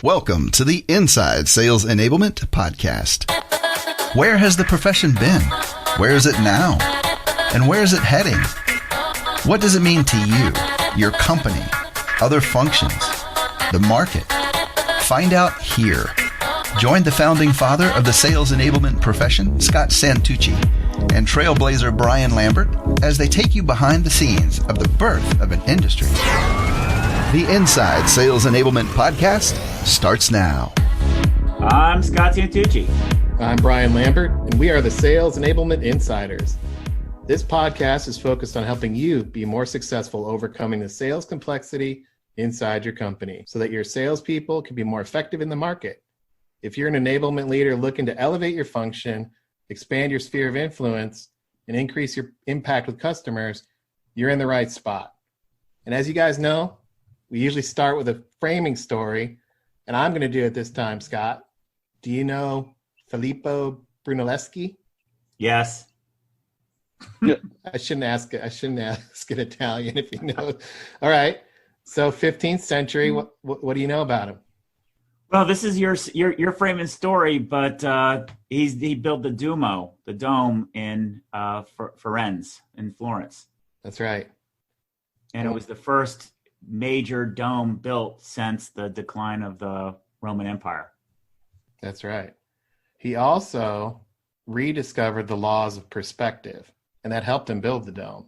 Welcome to the Inside Sales Enablement Podcast. Where has the profession been? Where is it now? And where is it heading? What does it mean to you, your company, other functions, the market? Find out here. Join the founding father of the sales enablement profession, Scott Santucci, and trailblazer Brian Lambert as they take you behind the scenes of the birth of an industry. The Inside Sales Enablement Podcast starts now. I'm Scott Santucci. I'm Brian Lambert, and we are the Sales Enablement Insiders. This podcast is focused on helping you be more successful overcoming the sales complexity inside your company so that your salespeople can be more effective in the market. If you're an enablement leader looking to elevate your function, expand your sphere of influence, and increase your impact with customers, you're in the right spot. And as you guys know, we usually start with a framing story, and I'm going to do it this time, Scott. Do you know Filippo Brunelleschi? Yes. I shouldn't ask an Italian if you know. All right. So 15th century, what do you know about him? Well, this is your framing story, but he built the dome in Firenze in Florence. That's right. And it was the first major dome built since the decline of the Roman Empire. That's right. He also rediscovered the laws of perspective, and that helped him build the dome.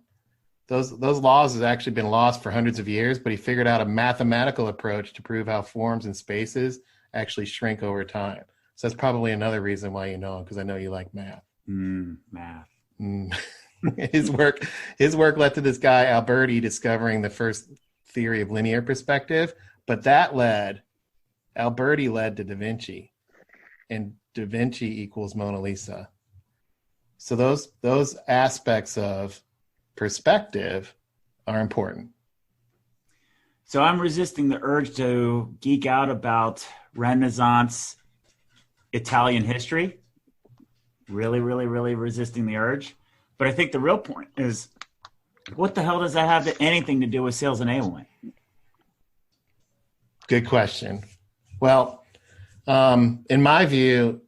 Those laws have actually been lost for hundreds of years, but he figured out a mathematical approach to prove how forms and spaces actually shrink over time. So that's probably another reason why you know him, because I know you like math. Math. His work led to this guy Alberti discovering the first theory of linear perspective, but Alberti led to Da Vinci, and Da Vinci equals Mona Lisa. So those aspects of perspective are important. So I'm resisting the urge to geek out about Renaissance Italian history. Really, really, really resisting the urge. But I think the real point is, what the hell does that have anything to do with sales enablement? Good question. Well, in my view,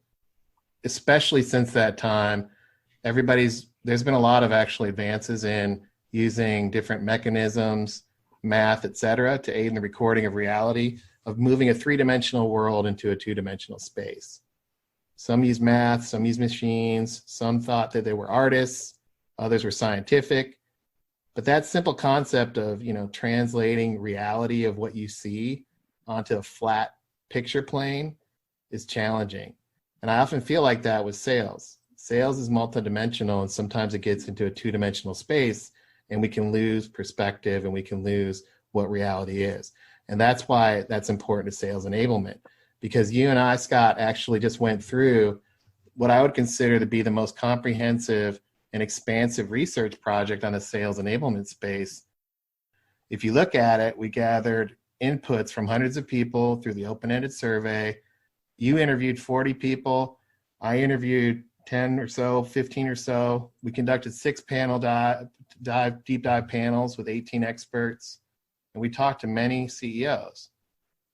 especially since that time, there's been a lot of actually advances in using different mechanisms, math, et cetera, to aid in the recording of reality, of moving a three-dimensional world into a two-dimensional space. Some use math, some use machines, some thought that they were artists, others were scientific. But that simple concept of, translating reality of what you see onto a flat picture plane is challenging. And I often feel like that with sales. Sales is multidimensional, and sometimes it gets into a two-dimensional space, and we can lose perspective and we can lose what reality is. And that's why that's important to sales enablement, because you and I, Scott, actually just went through what I would consider to be the most comprehensive and expansive research project on the sales enablement space. If you look at it, we gathered inputs from hundreds of people through the open-ended survey. You interviewed 40 people. I interviewed 10 or so, 15 or so. We conducted 6 panel deep dive panels with 18 experts, and we talked to many CEOs.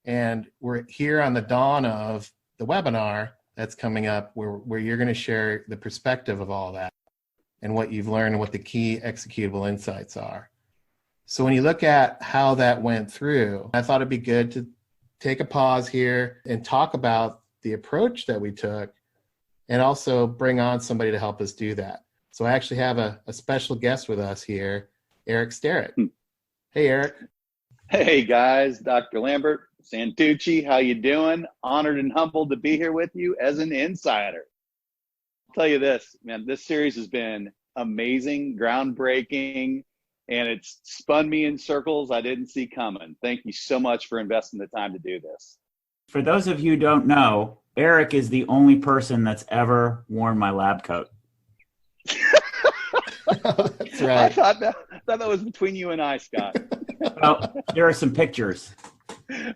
And we're here on the dawn of the webinar that's coming up where you're going to share the perspective of all that and what you've learned and what the key executable insights are. So when you look at how that went through, I thought it'd be good to take a pause here and talk about the approach that we took, and also bring on somebody to help us do that. So I actually have a special guest with us here, Erich Starrett. Hey, Erich. Hey, guys. Dr. Lambert, Santucci, how you doing? Honored and humbled to be here with you as an insider. I'll tell you this, man, this series has been amazing, groundbreaking, and it's spun me in circles I didn't see coming. Thank you so much for investing the time to do this. For those of you who don't know, Erich is the only person that's ever worn my lab coat. That's right. I thought that was between you and I, Scott. Well, there are some pictures.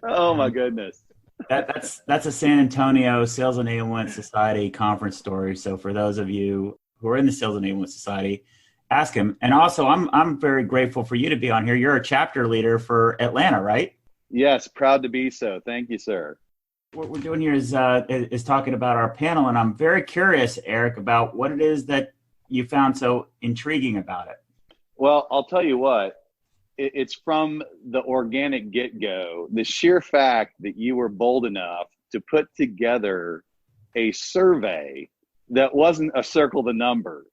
Oh my goodness. That's a San Antonio Sales Enablement Society conference story. So for those of you who are in the Sales Enablement Society, ask him. And also, I'm very grateful for you to be on here. You're a chapter leader for Atlanta, right? Yes, proud to be so. Thank you, sir. what we're doing here is talking about our panel, and I'm very curious, Eric, about what it is that you found so intriguing about it. Well, I'll tell you what, it's from the organic get-go, the sheer fact that you were bold enough to put together a survey that wasn't a circle the number.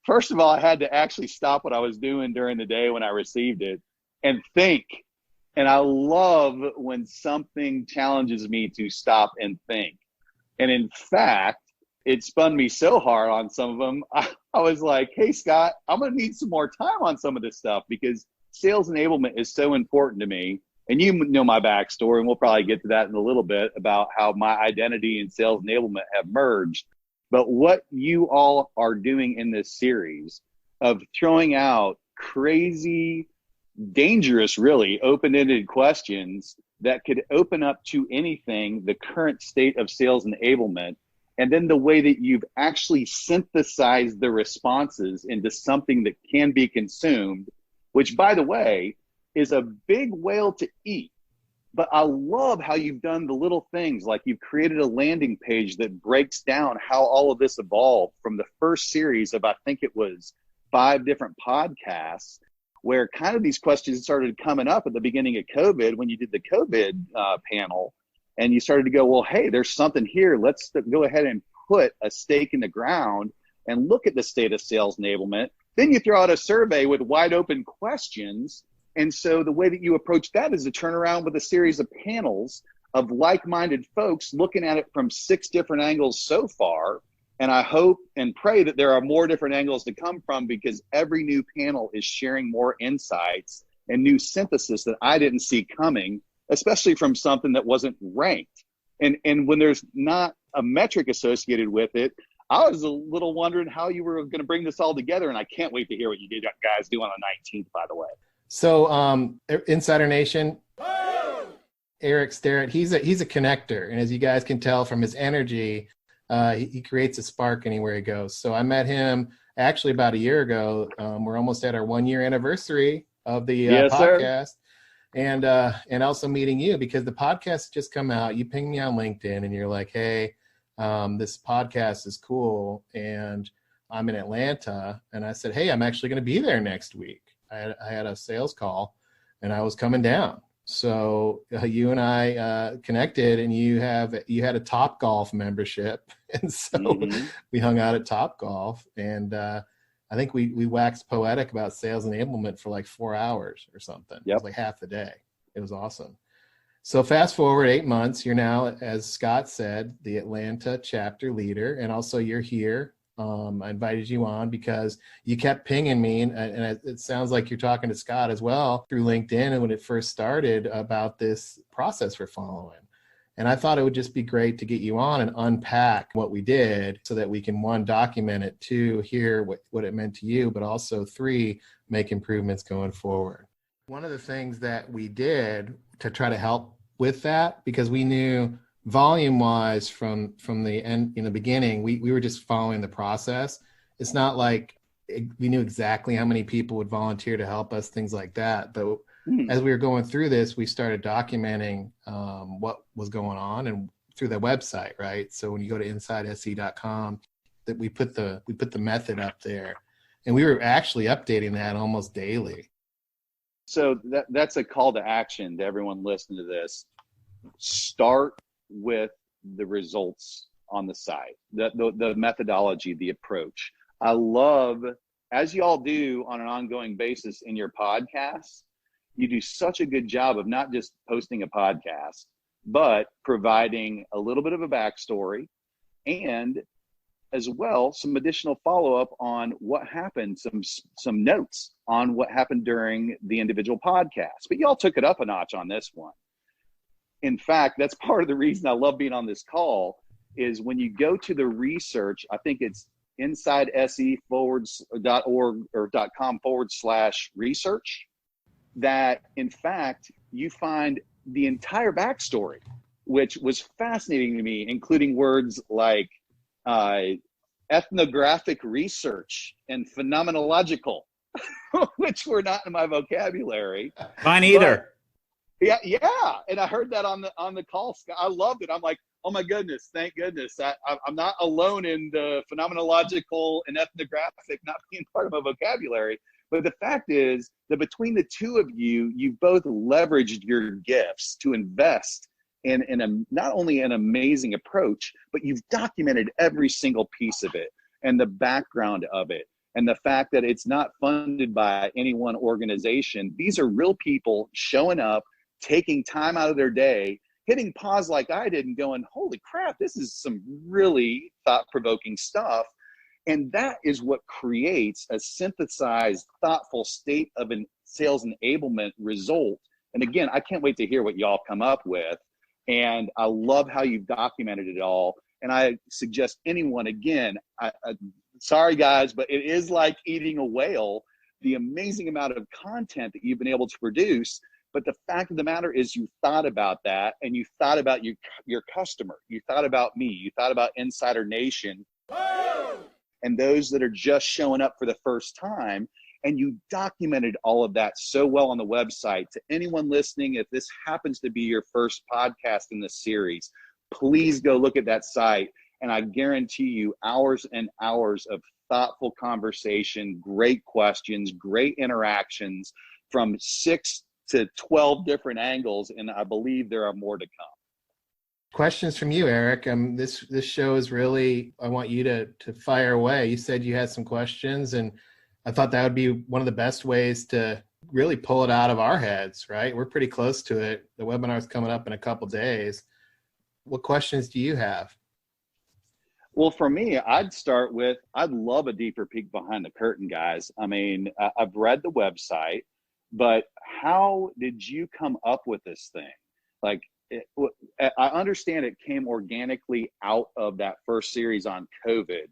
First of all, I had to actually stop what I was doing during the day when I received it and think. And I love when something challenges me to stop and think. And in fact, it spun me so hard on some of them. I was like, hey, Scott, I'm going to need some more time on some of this stuff because sales enablement is so important to me. And you know my backstory, and we'll probably get to that in a little bit about how my identity and sales enablement have merged. But what you all are doing in this series of throwing out crazy, dangerous, really open-ended questions that could open up to anything, the current state of sales enablement, and then the way that you've actually synthesized the responses into something that can be consumed, which, by the way, is a big whale to eat. But I love how you've done the little things, like you've created a landing page that breaks down how all of this evolved from the first series of, I think it was 5 different podcasts, where kind of these questions started coming up at the beginning of COVID when you did the COVID panel, and you started to go, well, hey, there's something here. Let's go ahead and put a stake in the ground and look at the state of sales enablement. Then you throw out a survey with wide open questions. And so the way that you approach that is to turn around with a series of panels of like-minded folks looking at it from 6 different angles so far. And I hope and pray that there are more different angles to come from, because every new panel is sharing more insights and new synthesis that I didn't see coming, especially from something that wasn't ranked. And when there's not a metric associated with it, I was a little wondering how you were going to bring this all together. And I can't wait to hear what you did guys do on the 19th, by the way. So Insider Nation, Erich Starrett, he's a connector. And as you guys can tell from his energy, he creates a spark anywhere he goes. So I met him actually about a year ago. We're almost at our 1-year anniversary of the podcast. Sir. And also meeting you, because the podcast just come out. You pinged me on LinkedIn and you're like, hey, this podcast is cool. And I'm in Atlanta. And I said, hey, I'm actually going to be there next week. I had a sales call and I was coming down. So you and I connected, and you had a Topgolf membership. And so we hung out at Topgolf, and I think we waxed poetic about sales enablement for like 4 hours or something. Yep. It was like half the day. It was awesome. So fast forward 8 months, you're now, as Scott said, the Atlanta chapter leader, and also you're here. I invited you on because you kept pinging me, and it sounds like you're talking to Scott as well through LinkedIn and when it first started about this process we're following. And I thought it would just be great to get you on and unpack what we did so that we can, 1, document it, 2, hear what it meant to you, but also 3, make improvements going forward. One of the things that we did to try to help with that, because we knew volume wise from the end, in the beginning, we were just following the process. It's not like we knew exactly how many people would volunteer to help us, things like that. But as we were going through this, we started documenting what was going on, and through the website, right? So when you go to insidese.com, that we put the method up there, and we were actually updating that almost daily. So that's a call to action to everyone listening to this. Start with the results on the site, the methodology, the approach. I love, as you all do on an ongoing basis in your podcasts, you do such a good job of not just posting a podcast, but providing a little bit of a backstory, and as well some additional follow-up on what happened, some notes on what happened during the individual podcast. But y'all took it up a notch on this one. In fact, that's part of the reason I love being on this call, is when you go to the research, I think it's insidese.org or .com/research, that in fact, you find the entire backstory, which was fascinating to me, including words like ethnographic research and phenomenological, which were not in my vocabulary. Mine either. Yeah. And I heard that on the call. I loved it. I'm like, Oh my goodness, thank goodness. I'm not alone in the phenomenological and ethnographic not being part of my vocabulary. But the fact is that between the two of you, you've both leveraged your gifts to invest in not only an amazing approach, but you've documented every single piece of it and the background of it. And the fact that it's not funded by any one organization. These are real people showing up, taking time out of their day, hitting pause like I did and going, holy crap, this is some really thought-provoking stuff. And that is what creates a synthesized, thoughtful state of a sales enablement result. And again, I can't wait to hear what y'all come up with. And I love how you've documented it all. And I suggest anyone, again, sorry guys, but it is like eating a whale, the amazing amount of content that you've been able to produce. But the fact of the matter is you thought about that, and you thought about your customer. You thought about me. You thought about Insider Nation and those that are just showing up for the first time. And you documented all of that so well on the website. To anyone listening, if this happens to be your first podcast in this series, please go look at that site. And I guarantee you hours and hours of thoughtful conversation, great questions, great interactions from 6 to 12 different angles. And I believe there are more to come. Questions from you, Eric. This show is really, I want you to fire away. You said you had some questions, and I thought that would be one of the best ways to really pull it out of our heads, right? We're pretty close to it. The webinar is coming up in a couple days. What questions do you have? Well, for me, I'd start with, I'd love a deeper peek behind the curtain, guys. I mean, I've read the website, but how did you come up with this thing? Like, I understand it came organically out of that first series on COVID,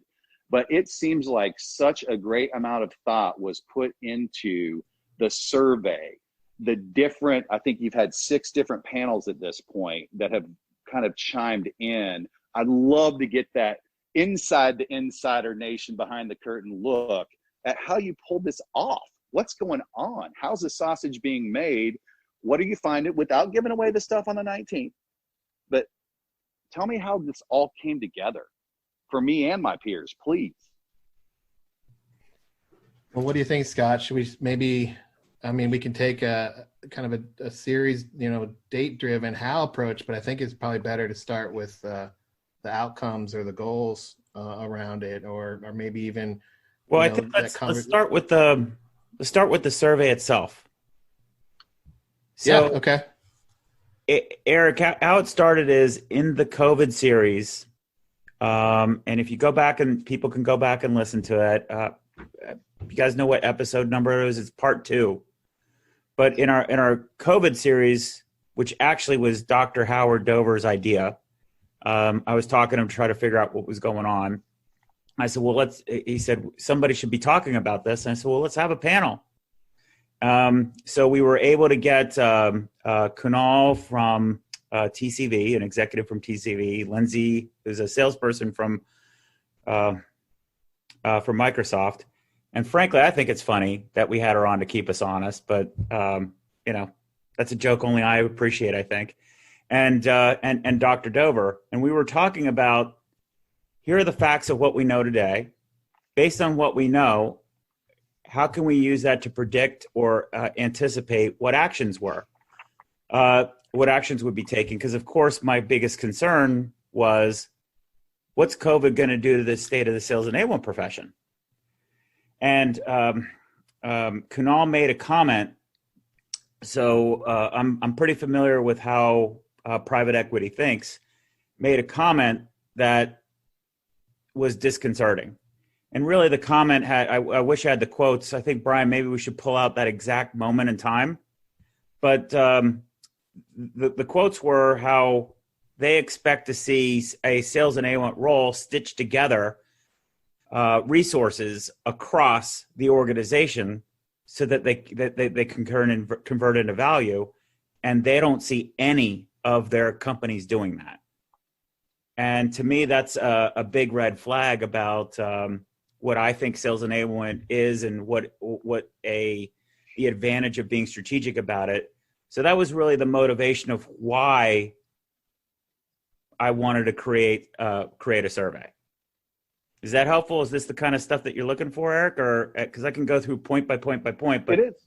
but it seems like such a great amount of thought was put into the survey. The different, I think you've had 6 different panels at this point that have kind of chimed in. I'd love to get that inside the Insider Nation behind the curtain look at how you pulled this off. What's going on? How's the sausage being made? What are you finding without giving away the stuff on the 19th? But tell me how this all came together for me and my peers, please. Well, what do you think, Scott? Should we maybe, we can take a kind of a series, date-driven how approach, but I think it's probably better to start with the outcomes or the goals around it, or maybe even. Well, I think let's start with the survey itself. So, yeah. Okay. Eric, how it started is in the COVID series. And if you go back, and people can go back and listen to it, you guys know what episode number it is? It's part 2. But in our COVID series, which actually was Dr. Howard Dover's idea, I was talking to him to try to figure out what was going on. I said, well, he said, somebody should be talking about this. And I said, well, let's have a panel. So we were able to get Kunal from TCV, an executive from TCV, Lindsay, who's a salesperson from Microsoft. And frankly, I think it's funny that we had her on to keep us honest, but that's a joke only I appreciate, I think. And Dr. Dover. And we were talking about, here are the facts of what we know today. Based on what we know, how can we use that to predict or anticipate what actions were, what actions would be taken? Because, of course, my biggest concern was, what's COVID going to do to the state of the sales enablement profession? And Kunal made a comment. So I'm pretty familiar with how private equity thinks. Made a comment that was disconcerting. And really the comment had, I wish I had the quotes. I think, Brian, maybe we should pull out that exact moment in time. But the quotes were how they expect to see a sales enablement role stitched together resources across the organization so that they can convert into value. And they don't see any of their companies doing that. And to me, that's a big red flag about what I think sales enablement is and what the advantage of being strategic about it. So that was really the motivation of why I wanted to create a survey. Is that helpful? Is this the kind of stuff that you're looking for, Eric? Or because I can go through point by point by point. But it is.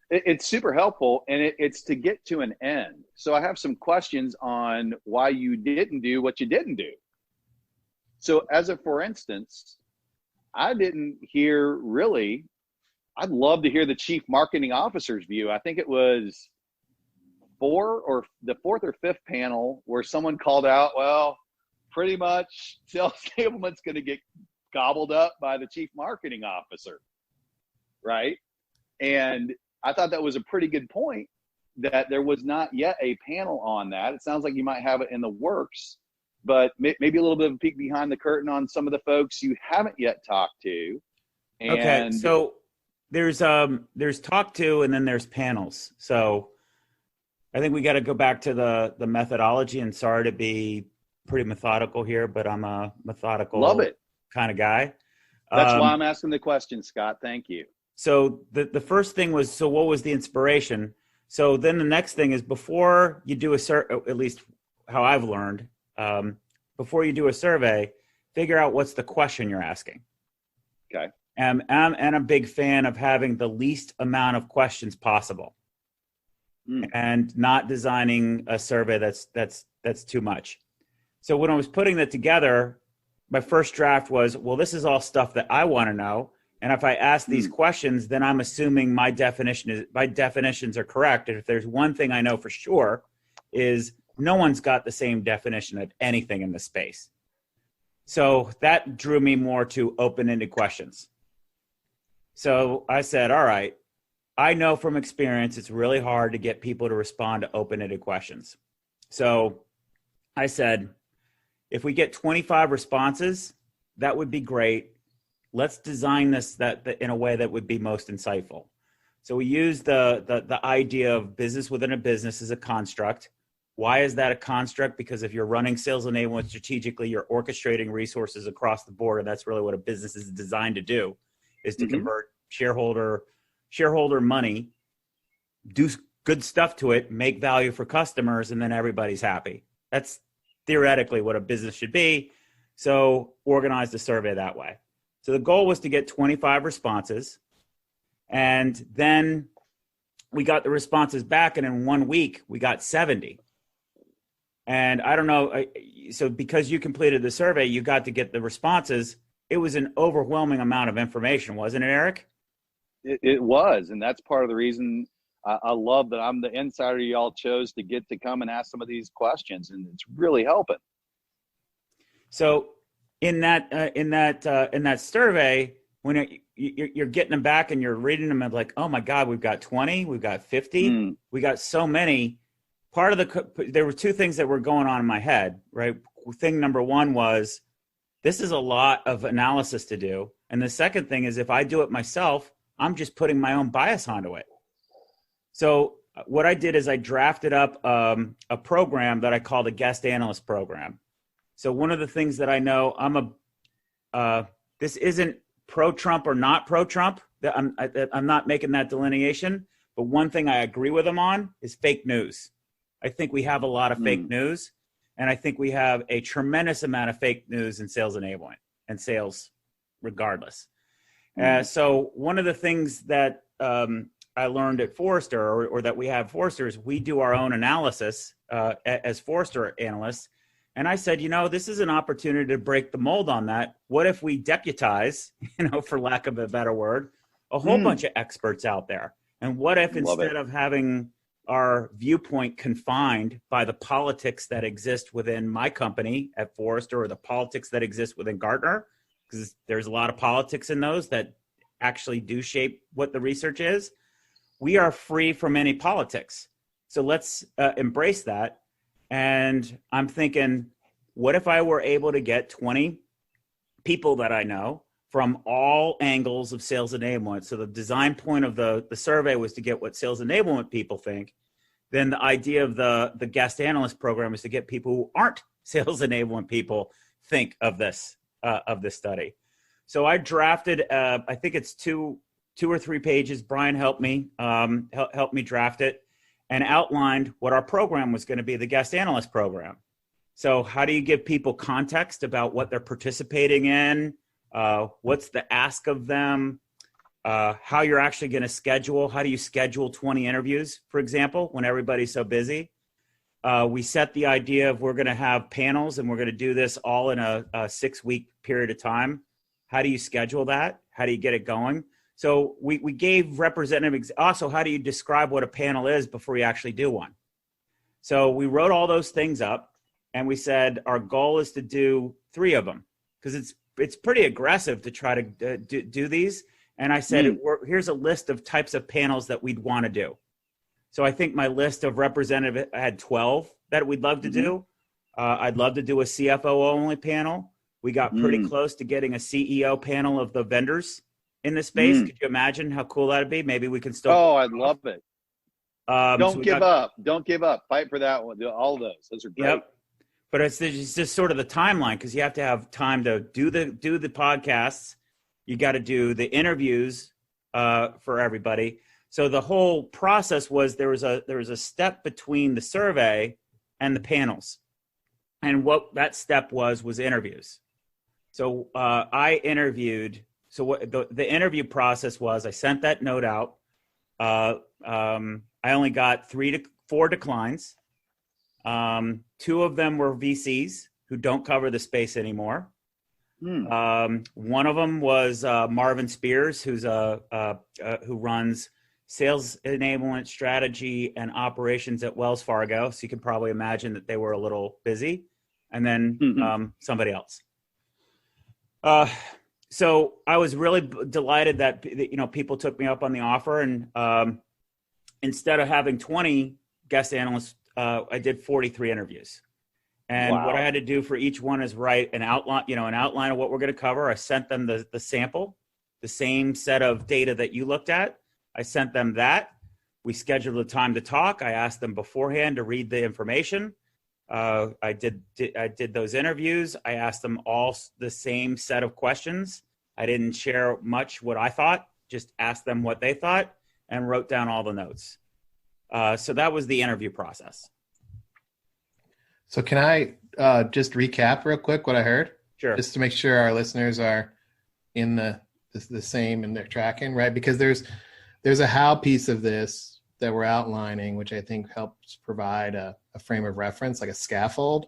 It's super helpful, and it's to get to an end. So I have some questions on why you didn't do what you didn't do. So for instance, I didn't hear really, I'd love to hear the chief marketing officer's view. I think it was the fourth or fifth panel where someone called out, well, pretty much sales enablement's going to get gobbled up by the chief marketing officer, right? And I thought that was a pretty good point, that there was not yet a panel on that. It sounds like you might have it in the works, but maybe a little bit of a peek behind the curtain on some of the folks you haven't yet talked to. And okay, so there's talk to, and then there's panels. So I think we got to go back to the methodology, and sorry to be pretty methodical here, but I'm a methodical love it kind of guy. That's why I'm asking the question, Scott. Thank you. So the first thing was, so what was the inspiration? So then the next thing is, before you do at least how I've learned, before you do a survey, figure out what's the question you're asking. Okay. And I'm a big fan of having the least amount of questions possible, and not designing a survey that's too much. So when I was putting that together, my first draft was, well, this is all stuff that I want to know. And if I ask these questions, then I'm assuming my definitions are correct. And if there's one thing I know for sure, is no one's got the same definition of anything in the space. So that drew me more to open-ended questions. So I said, all right, I know from experience it's really hard to get people to respond to open-ended questions. So I said, if we get 25 responses, that would be great. Let's design this that in a way that would be most insightful. So we use the idea of business within a business as a construct. Why is that a construct? Because if you're running sales enablement strategically, you're orchestrating resources across the board, and that's really what a business is designed to do, is to convert shareholder money, do good stuff to it, make value for customers, and then everybody's happy. That's theoretically what a business should be. So organize the survey that way. So the goal was to get 25 responses, and then we got the responses back, and in 1 week we got 70. And I don't know, so because you completed the survey, you got to get the responses. It was an overwhelming amount of information, wasn't it, Eric? It was, and that's part of the reason I love that I'm the insider y'all chose to get to come and ask some of these questions, and it's really helping. So in that survey, when you're getting them back and you're reading them, and like, oh my God, we've got 20, we've got 50, we got so many. There were two things that were going on in my head, right? Thing number one was, this is a lot of analysis to do. And the second thing is, if I do it myself, I'm just putting my own bias onto it. So what I did is I drafted up a program that I called a guest analyst program. So one of the things that I know, this isn't pro-Trump or not pro-Trump. I'm not making that delineation. But one thing I agree with them on is fake news. I think we have a lot of fake news, and I think we have a tremendous amount of fake news in sales enablement and sales regardless. So one of the things that I learned at Forrester, or that we have Forrester, is we do our own analysis as Forrester analysts. And I said, this is an opportunity to break the mold on that. What if we deputize, for lack of a better word, a whole bunch of experts out there? And what if instead of having our viewpoint confined by the politics that exist within my company at Forrester, or the politics that exist within Gartner, because there's a lot of politics in those that actually do shape what the research is, we are free from any politics. So let's embrace that. And I'm thinking, what if I were able to get 20 people that I know from all angles of sales enablement? So the design point of the survey was to get what sales enablement people think. Then the idea of the guest analyst program is to get people who aren't sales enablement people think of this study. So I drafted, I think it's two or three pages. Brian helped me draft it, and outlined what our program was going to be, the guest analyst program. So how do you give people context about what they're participating in? What's the ask of them? How you're actually going to schedule? How do you schedule 20 interviews, for example, when everybody's so busy? We set the idea of we're going to have panels and we're going to do this all in a 6-week period of time. How do you schedule that? How do you get it going? So we gave representatives also, how do you describe what a panel is before you actually do one? So we wrote all those things up and we said our goal is to do 3 of them because it's pretty aggressive to try to do these. And I said, here's a list of types of panels that we'd want to do. So I think my list of representatives had 12 that we'd love to do. I'd love to do a CFO only panel. We got pretty close to getting a CEO panel of the vendors in this space. Could you imagine how cool that'd be? Maybe we can still. Oh, I'd love it. Don't so give up. Don't give up. Fight for that one. All those. Those are great. Yep. But it's just sort of the timeline because you have to have time to do the podcasts. You got to do the interviews for everybody. So the whole process was there was a step between the survey and the panels, and what that step was interviews. So I interviewed. So what the interview process was, I sent that note out. I only got 3 to 4 declines. 2 of them were VCs who don't cover the space anymore. One of them was Marvin Spears, who runs Sales Enablement Strategy and Operations at Wells Fargo. So you can probably imagine that they were a little busy. And then somebody else. So I was really delighted that people took me up on the offer, and instead of having 20 guest analysts, I did 43 interviews. And what I had to do for each one is write an outline, an outline of what we're going to cover. I sent them the sample, the same set of data that you looked at. I sent them that. We scheduled a time to talk. I asked them beforehand to read the information. I did those interviews. I asked them all the same set of questions. I didn't share much what I thought, just asked them what they thought and wrote down all the notes. So that was the interview process. So can I just recap real quick what I heard? Sure. Just to make sure our listeners are in the same and they're tracking, right? Because there's a how piece of this that we're outlining, which I think helps provide a frame of reference, like a scaffold.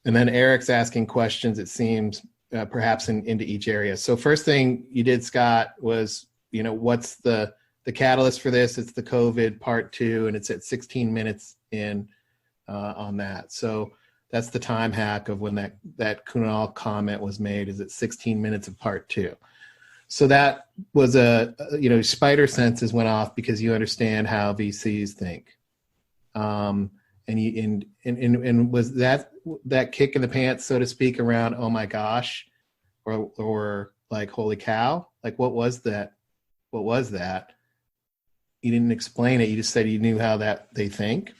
And then Eric's asking questions, it seems, perhaps into each area. So first thing you did, Scott, was, what's the catalyst for this? It's the COVID part 2, and it's at 16 minutes in on that. So that's the time hack of when that Kunal comment was made, is at 16 minutes of part 2. So that was spider senses went off because you understand how VCs think. And was that kick in the pants, so to speak, around, oh my gosh, or like, holy cow, like, what was that? What was that? You didn't explain it. You just said you knew how that they think.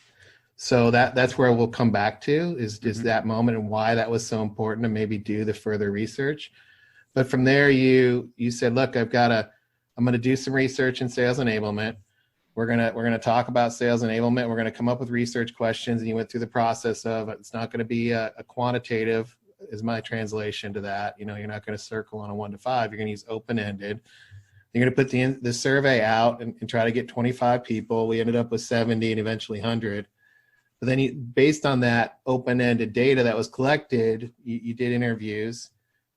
So that's where we'll come back to is that moment and why that was so important to maybe do the further research. But from there, you said, look, I'm going to do some research in sales enablement. We're gonna talk about sales enablement. We're going to come up with research questions, and you went through the process of, it's not going to be a quantitative, is my translation to that. You're not going to circle on a 1 to 5. You're going to use open-ended. You're going to put the survey out and try to get 25 people. We ended up with 70 and eventually 100. But then based on that open-ended data that was collected, you did interviews,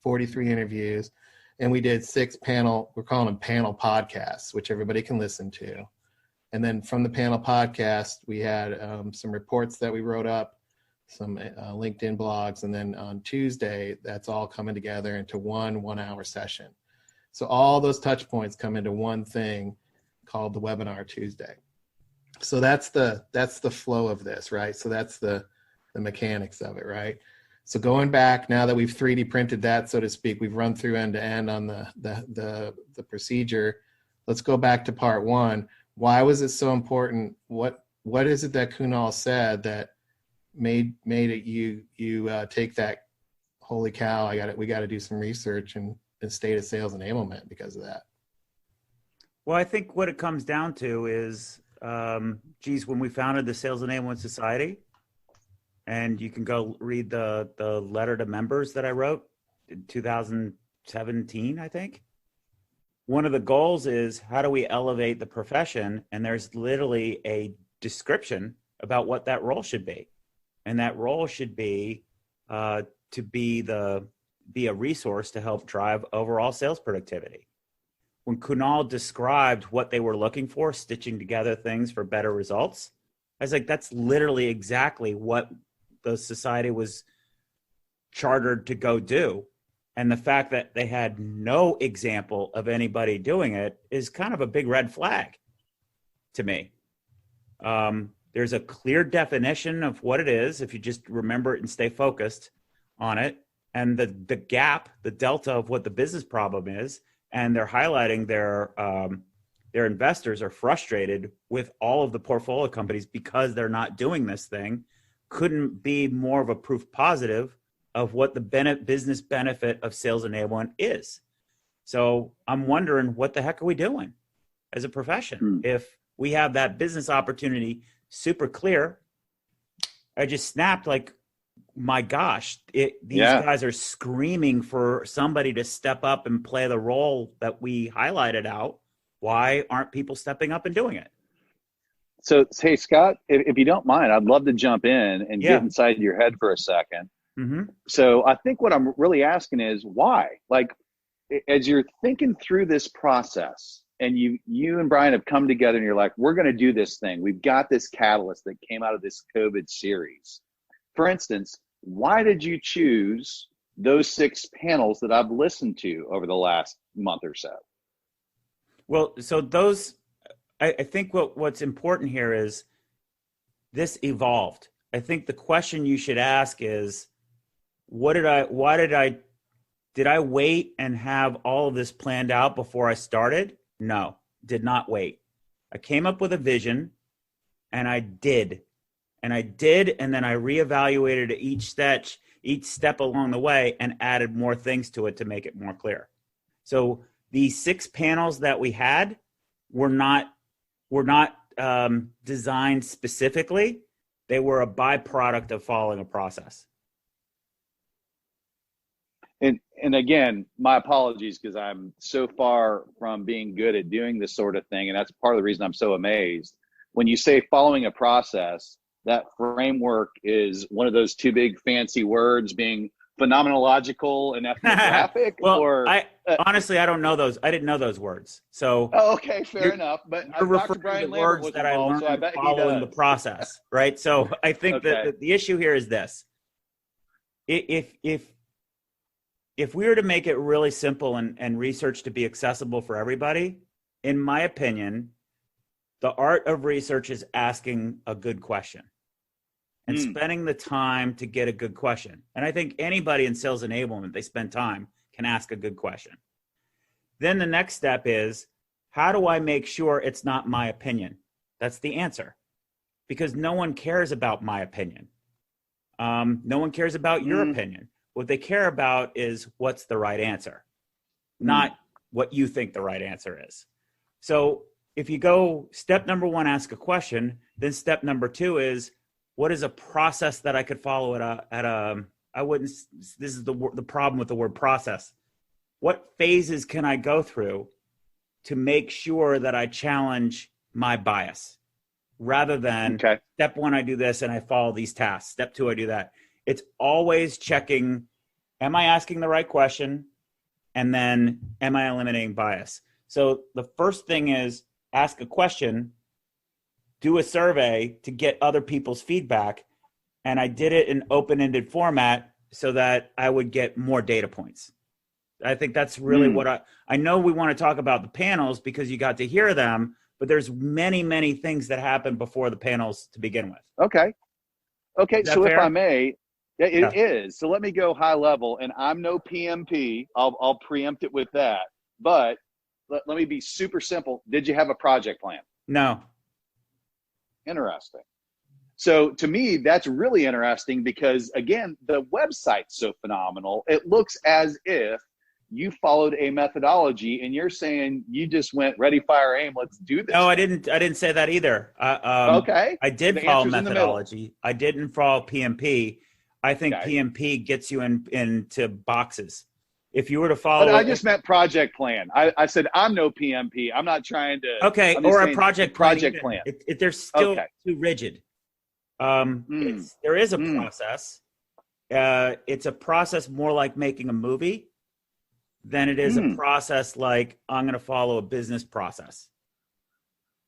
43 interviews, and we did 6 panel, we're calling them panel podcasts, which everybody can listen to. And then from the panel podcast, we had some reports that we wrote up, some LinkedIn blogs, and then on Tuesday, that's all coming together into one 1-hour session. So all those touch points come into one thing called the Webinar Tuesday. So that's the flow of this, right? So that's the mechanics of it, right? So going back, now that we've 3D printed that, so to speak, we've run through end to end on the procedure. Let's go back to part 1. Why was it so important? What is it that Kunal said that made it you take that, holy cow, we got to do some research and state of sales enablement because of that? Well, I think what it comes down to is, when we founded the Sales Enablement Society, and you can go read the letter to members that I wrote in 2017, I think. One of the goals is, how do we elevate the profession? And there's literally a description about what that role should be. And that role should be to be a resource to help drive overall sales productivity. When Kunal described what they were looking for, stitching together things for better results, I was like, that's literally exactly what the society was chartered to go do. And the fact that they had no example of anybody doing it is kind of a big red flag to me. There's a clear definition of what it is, if you just remember it and stay focused on it. And the gap, the delta of what the business problem is, and they're highlighting their investors are frustrated with all of the portfolio companies because they're not doing this thing, couldn't be more of a proof positive of what the business benefit of sales enablement is. So I'm wondering, what the heck are we doing as a profession? If we have that business opportunity super clear, I just snapped like, my gosh, these guys are screaming for somebody to step up and play the role that we highlighted out. Why aren't people stepping up and doing it? So, hey, Scott, if you don't mind, I'd love to jump in and get inside your head for a second. Mm-hmm. So I think what I'm really asking is why? Like, as you're thinking through this process, and you and Brian have come together and you're like, we're going to do this thing. We've got this catalyst that came out of this COVID series. For instance, why did you choose those 6 panels that I've listened to over the last month or so? Well, so those, I think what's important here is this evolved. I think the question you should ask is, did I wait and have all of this planned out before I started? No, did not wait. I came up with a vision and I did. And then I reevaluated each step along the way and added more things to it to make it more clear. So these 6 panels that we had were not designed specifically. They were a byproduct of following a process. And again, my apologies, because I'm so far from being good at doing this sort of thing. And that's part of the reason I'm so amazed. When you say following a process, that framework is one of those 2 big fancy words, being phenomenological and ethnographic. Well, honestly, I don't know those. I didn't know those words. So okay, fair enough. But you're referring to the words that I learned following the process, right? So I think that the issue here is this: if we were to make it really simple and research to be accessible for everybody, in my opinion, the art of research is asking a good question and spending the time to get a good question. And I think anybody in sales enablement, they spend time, can ask a good question. Then the next step is, how do I make sure it's not my opinion? That's the answer. Because no one cares about my opinion. No one cares about your opinion. What they care about is what's the right answer, not what you think the right answer is. So if you go step number 1, ask a question, then step number 2 is, what is a process that I could follow this is the problem with the word process. What phases can I go through to make sure that I challenge my bias rather than step 1, I do this and I follow these tasks. Step 2, I do that. It's always checking, am I asking the right question? And then am I eliminating bias? So the first thing is, ask a question, do a survey to get other people's feedback. And I did it in open-ended format so that I would get more data points. I think that's really what I know we want to talk about the panels because you got to hear them, but there's many, many things that happen before the panels to begin with. Okay. So fair? If I may, it is. So let me go high level, and I'm no PMP. I'll preempt it with that. But let me be super simple. Did you have a project plan? No. Interesting. So to me, that's really interesting because, again, the website's so phenomenal. It looks as if you followed a methodology, and you're saying you just went ready, fire, aim. Let's do this. No, I didn't say that either. Okay. I did The follow answer's in the middle. methodology. I didn't follow PMP. I think Okay. PMP gets you into boxes. If you were to follow, But I just meant project plan. I said I'm no PMP. I'm not trying to. okay, I'm just or a saying project project plan. plan. They're still Okay. too rigid. There is a process. It's a process more like making a movie than it is a process like I'm going to follow a business process.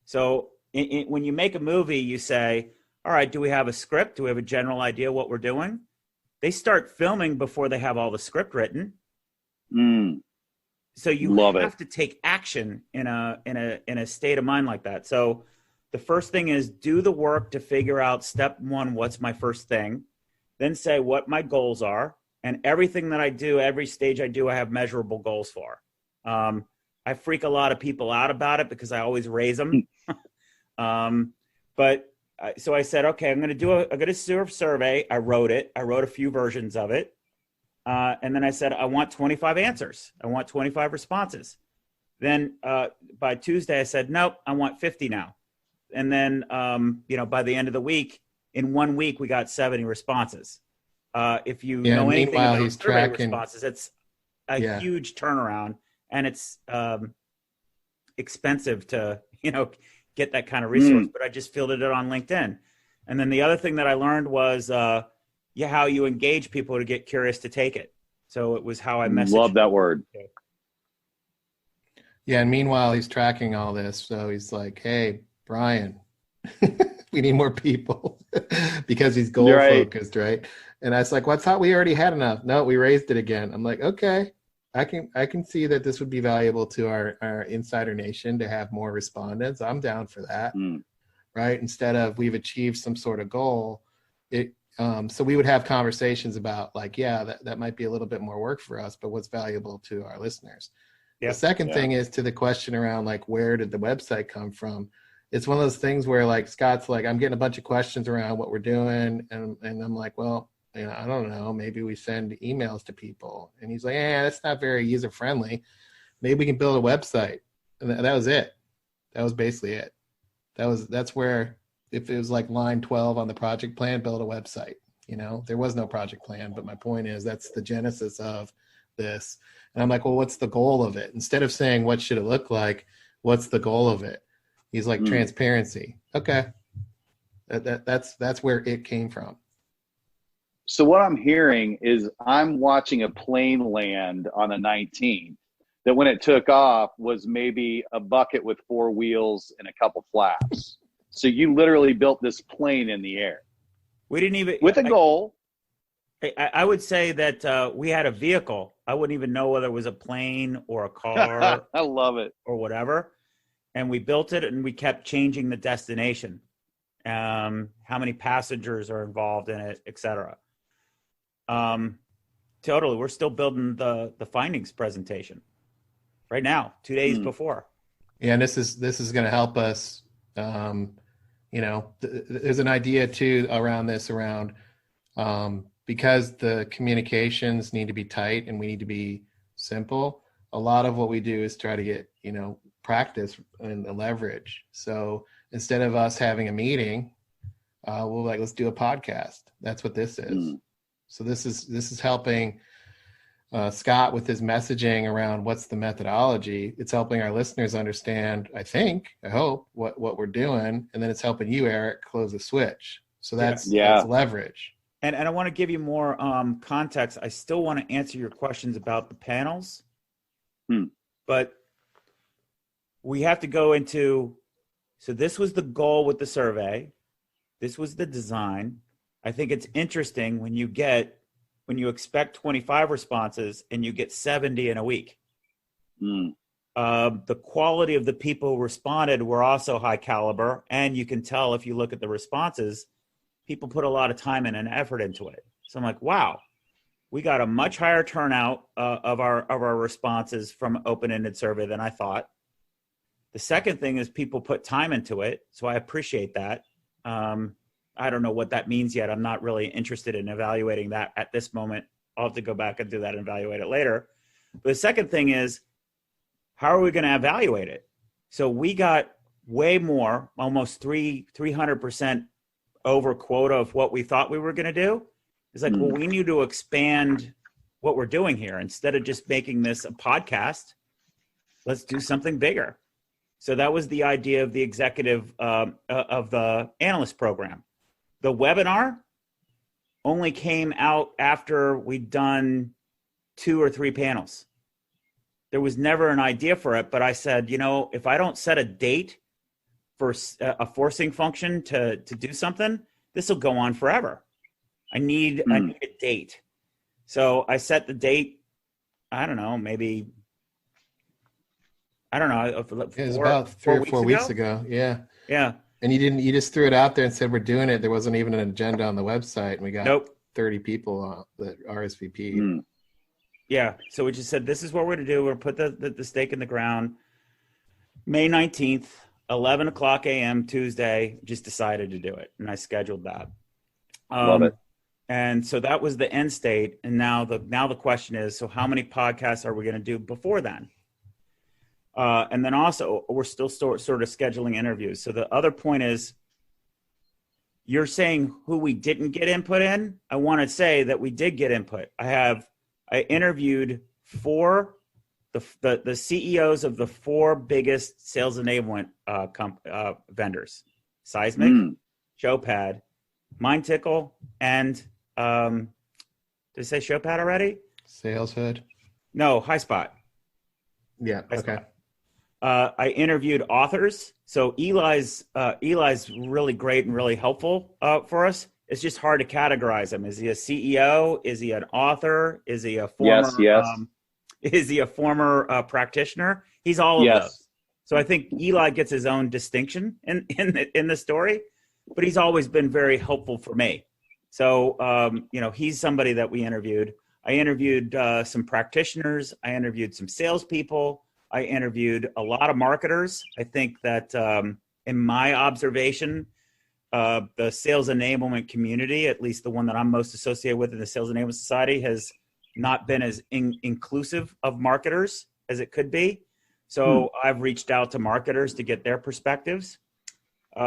So when you make a movie, you say, all right, do we have a script? Do we have a general idea what we're doing? They start filming before they have all the script written. So you have to take action in a state of mind like that. So the first thing is do the work to figure out step one, what's my first thing? Then say what my goals are. And everything that I do, every stage I do, I have measurable goals for. I freak a lot of people out about it because I always raise them. So I said, okay, I'm going to do a survey. I wrote it. I wrote a few versions of it. And then I said, I want 25 answers. I want 25 responses. Then by Tuesday, I said, nope, I want 50 now. And then, by the end of the week, in 1 week, we got 70 responses. If you know anything about survey responses, it's a huge turnaround, and it's expensive to, get that kind of resource. But I just fielded it on LinkedIn. And then the other thing that I learned was how you engage people to get curious to take it. So it was how I messaged. Love that word. Yeah, and meanwhile, he's tracking all this. So he's like, hey, Brian, we need more people because he's goal focused, right? And I was like, well, I thought we already had enough. No, we raised it again. I'm like, okay, I can see that this would be valuable to our Insider Nation to have more respondents. I'm down for that, right? Instead of we've achieved some sort of goal, so we would have conversations about like, that might be a little bit more work for us, but what's valuable to our listeners. The second thing is to the question around like, where did the website come from? It's one of those things where like Scott's like, I'm getting a bunch of questions around what we're doing. And I'm like, well, I don't know, maybe we send emails to people. And he's like, that's not very user friendly. Maybe we can build a website. And that was it. That was basically it. That's where, if it was like line 12 on the project plan, build a website. There was no project plan, but my point is that's the genesis of this. And I'm like, well, what's the goal of it? Instead of saying, what should it look like? What's the goal of it? He's like, transparency. Okay. That's where it came from. So what I'm hearing is I'm watching a plane land on the 19th that when it took off was maybe a bucket with 4 wheels and a couple flaps. So you literally built this plane in the air. We didn't even with a goal. I would say that we had a vehicle. I wouldn't even know whether it was a plane or a car. I love it. Or whatever. And we built it and we kept changing the destination. How many passengers are involved in it, et cetera. Totally. We're still building the findings presentation right now, 2 days before. Yeah. And this is going to help us. There's an idea too around this, because the communications need to be tight and we need to be simple. A lot of what we do is try to get, practice and leverage. So instead of us having a meeting, we'll like, let's do a podcast. That's what this is. So this is helping Scott with his messaging around what's the methodology. It's helping our listeners understand, I hope, what we're doing. And then it's helping you, Eric, close the switch. So that's leverage. And I want to give you more context. I still want to answer your questions about the panels, but we have to go into, so this was the goal with the survey. This was the design. I think it's interesting when you expect 25 responses and you get 70 in a week. The quality of the people who responded were also high caliber. And you can tell if you look at the responses, people put a lot of time and effort into it. So I'm like, wow, we got a much higher turnout of our responses from open-ended survey than I thought. The second thing is people put time into it. So I appreciate that. I don't know what that means yet. I'm not really interested in evaluating that at this moment. I'll have to go back and do that and evaluate it later. But the second thing is, how are we going to evaluate it? So we got way more, almost 300% over quota of what we thought we were going to do. It's like, well, we need to expand what we're doing here. Instead of just making this a podcast, let's do something bigger. So that was the idea of the executive of the analyst program. The webinar only came out after we'd done 2 or 3 panels. There was never an idea for it, but I said, if I don't set a date for a forcing function to do something, this will go on forever. I need a date. So I set the date, I don't know, maybe, it was about 3 or 4 weeks ago. Yeah. Yeah. And you just threw it out there and said, we're doing it. There wasn't even an agenda on the website. And we got 30 people that RSVP. Yeah. So we just said, this is what we're going to do. We're going to put the stake in the ground. May 19th, 11 o'clock a.m. Tuesday, just decided to do it. And I scheduled that. Love it. And so that was the end state. And now the question is, so how many podcasts are we going to do before then? And then also, we're still sort of scheduling interviews. So the other point is, you're saying who we didn't get input in. I want to say that we did get input. I interviewed 4 the CEOs of the 4 biggest sales enablement vendors: Seismic, Showpad, MindTickle, and did I say Showpad already? SalesHood. No, HighSpot. Yeah. Okay. I interviewed authors. So Eli's really great and really helpful for us. It's just hard to categorize him. Is he a CEO? Is he an author? Is he a former? Yes. Is he a former practitioner? He's all of those. So I think Eli gets his own distinction in the story, but he's always been very helpful for me. So he's somebody that we interviewed. I interviewed some practitioners. I interviewed some salespeople. I interviewed a lot of marketers. I think that in my observation, the sales enablement community, at least the one that I'm most associated with in the Sales Enablement Society, has not been as inclusive of marketers as it could be. So I've reached out to marketers to get their perspectives. We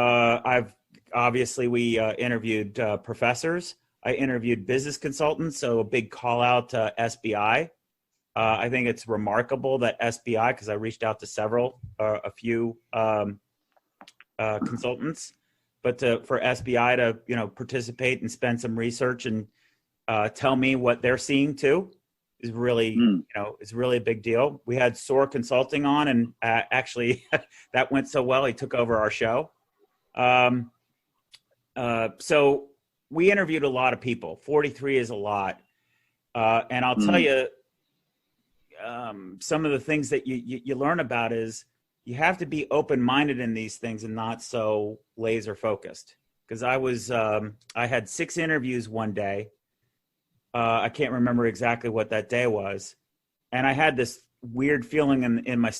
interviewed professors. I interviewed business consultants. So a big call out to SBI. I think it's remarkable that SBI, because I reached out to a few consultants, but for SBI to participate and spend some research and tell me what they're seeing too is really is really a big deal. We had SOAR Consulting on, and actually that went so well he took over our show. So we interviewed a lot of people. 43 is a lot, and I'll tell you. Some of the things that you learn about is you have to be open-minded in these things and not so laser focused. Because I had 6 interviews one day. I can't remember exactly what that day was. And I had this weird feeling in my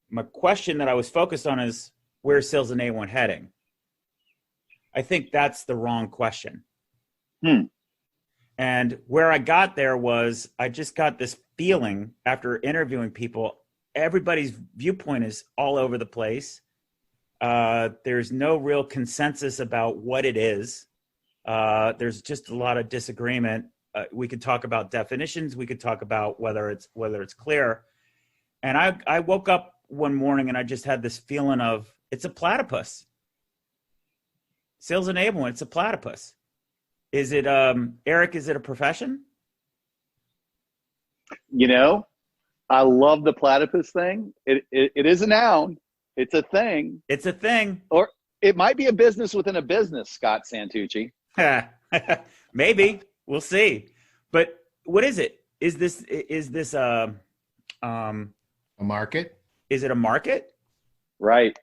my question that I was focused on is, where's Sales Enablement heading? I think that's the wrong question. And where I got there was, I just got this feeling after interviewing people, everybody's viewpoint is all over the place. There's no real consensus about what it is. There's just a lot of disagreement. We could talk about definitions. We could talk about whether it's clear. And I woke up one morning and I just had this feeling of, it's a platypus. Sales enablement, it's a platypus. Is it, Eric, is it a profession? I love the platypus thing. It is a noun. It's a thing. It's a thing. Or it might be a business within a business, Scott Santucci. Maybe. We'll see. But what is it? Is this a market? Is it a market? Right.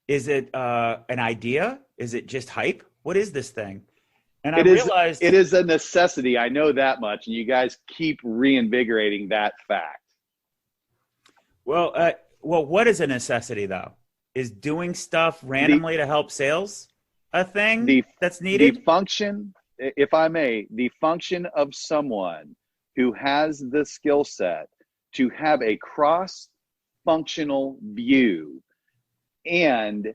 Is it an idea? Is it just hype? What is this thing? And I realized it is a necessity. I know that much, and you guys keep reinvigorating that fact. Well, what is a necessity though? Is doing stuff randomly to help sales a thing that's needed? The function, if I may, the function of someone who has the skill set to have a cross-functional view and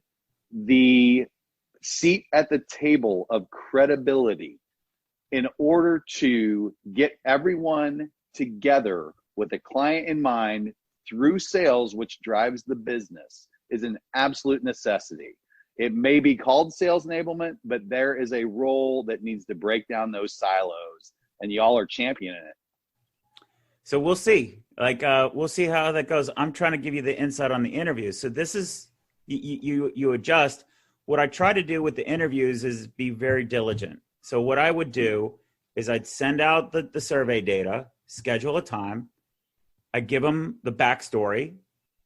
the seat at the table of credibility in order to get everyone together with a client in mind through sales, which drives the business, is an absolute necessity. It may be called sales enablement, but there is a role that needs to break down those silos, and y'all are championing it. So we'll see. We'll see how that goes. I'm trying to give you the insight on the interviews. So this is you adjust. What I try to do with the interviews is be very diligent. So what I would do is I'd send out the survey data, schedule a time. I'd give them the backstory.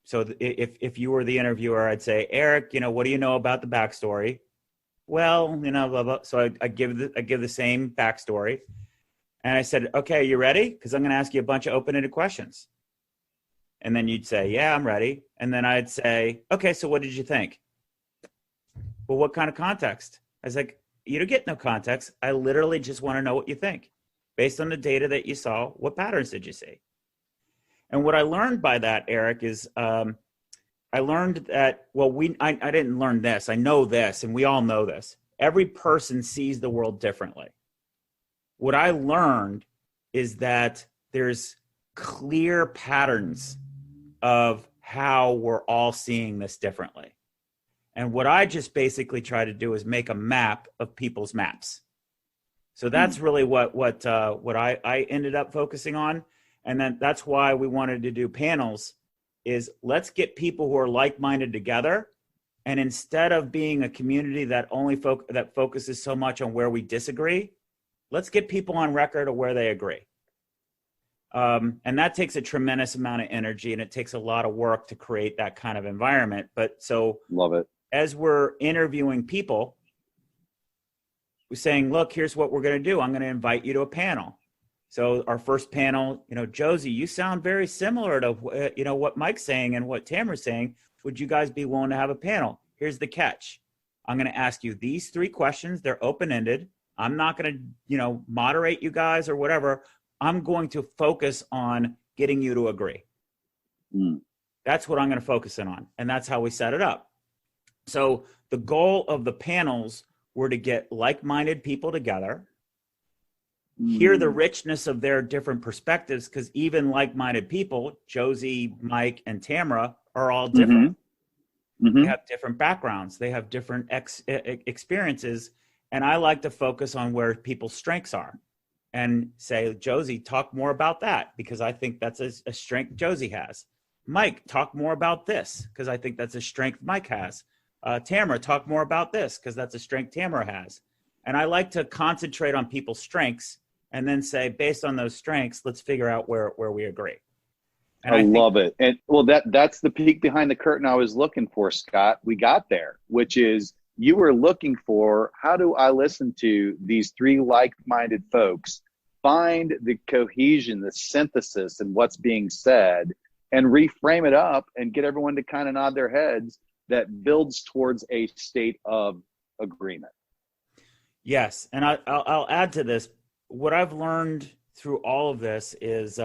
So if you were the interviewer, I'd say, Eric, what do you know about the backstory? Well, blah, blah. So I give the same backstory. And I said, okay, you ready? Because I'm going to ask you a bunch of open-ended questions. And then you'd say, yeah, I'm ready. And then I'd say, okay, so what did you think? Well, what kind of context? I was like, you don't get no context. I literally just want to know what you think. Based on the data that you saw, what patterns did you see? And what I learned by that, Eric, is I learned that, I didn't learn this. I know this, and we all know this. Every person sees the world differently. What I learned is that there's clear patterns of how we're all seeing this differently. And what I just basically try to do is make a map of people's maps. So that's really what I ended up focusing on. And then that's why we wanted to do panels, is let's get people who are like-minded together. And instead of being a community that only that focuses so much on where we disagree, let's get people on record of where they agree. And that takes a tremendous amount of energy, and it takes a lot of work to create that kind of environment. But so love it. As we're interviewing people, we're saying, look, here's what we're going to do. I'm going to invite you to a panel. So our first panel, Josie, you sound very similar to, what Mike's saying and what Tamara's saying. Would you guys be willing to have a panel? Here's the catch. I'm going to ask you these 3 questions. They're open-ended. I'm not going to, moderate you guys or whatever. I'm going to focus on getting you to agree. That's what I'm going to focus in on. And that's how we set it up. So the goal of the panels were to get like-minded people together, hear the richness of their different perspectives, because even like-minded people, Josie, Mike, and Tamara, are all different. They have different backgrounds. They have different experiences. And I like to focus on where people's strengths are and say, Josie, talk more about that, because I think that's a strength Josie has. Mike, talk more about this, because I think that's a strength Mike has. Tamara, talk more about this, because that's a strength Tamara has. And I like to concentrate on people's strengths and then say, based on those strengths, let's figure out where we agree. And I love it. And that's the peek behind the curtain I was looking for, Scott. We got there, which is you were looking for, how do I listen to these 3 like-minded folks, find the cohesion, the synthesis in what's being said, and reframe it up and get everyone to kind of nod their heads. That builds towards a state of agreement. Yes. And I'll add to this. What I've learned through all of this is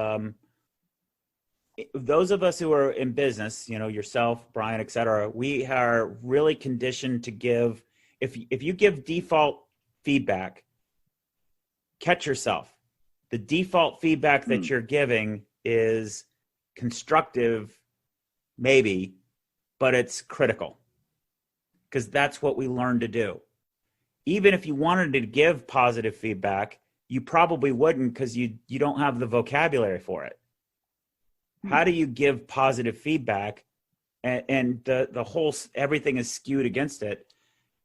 those of us who are in business, yourself, Brian, et cetera, we are really conditioned to give, if you give default feedback, catch yourself. The default feedback that you're giving is constructive, maybe, but it's critical, because that's what we learn to do. Even if you wanted to give positive feedback, you probably wouldn't, because you don't have the vocabulary for it. How do you give positive feedback? And the whole, everything is skewed against it,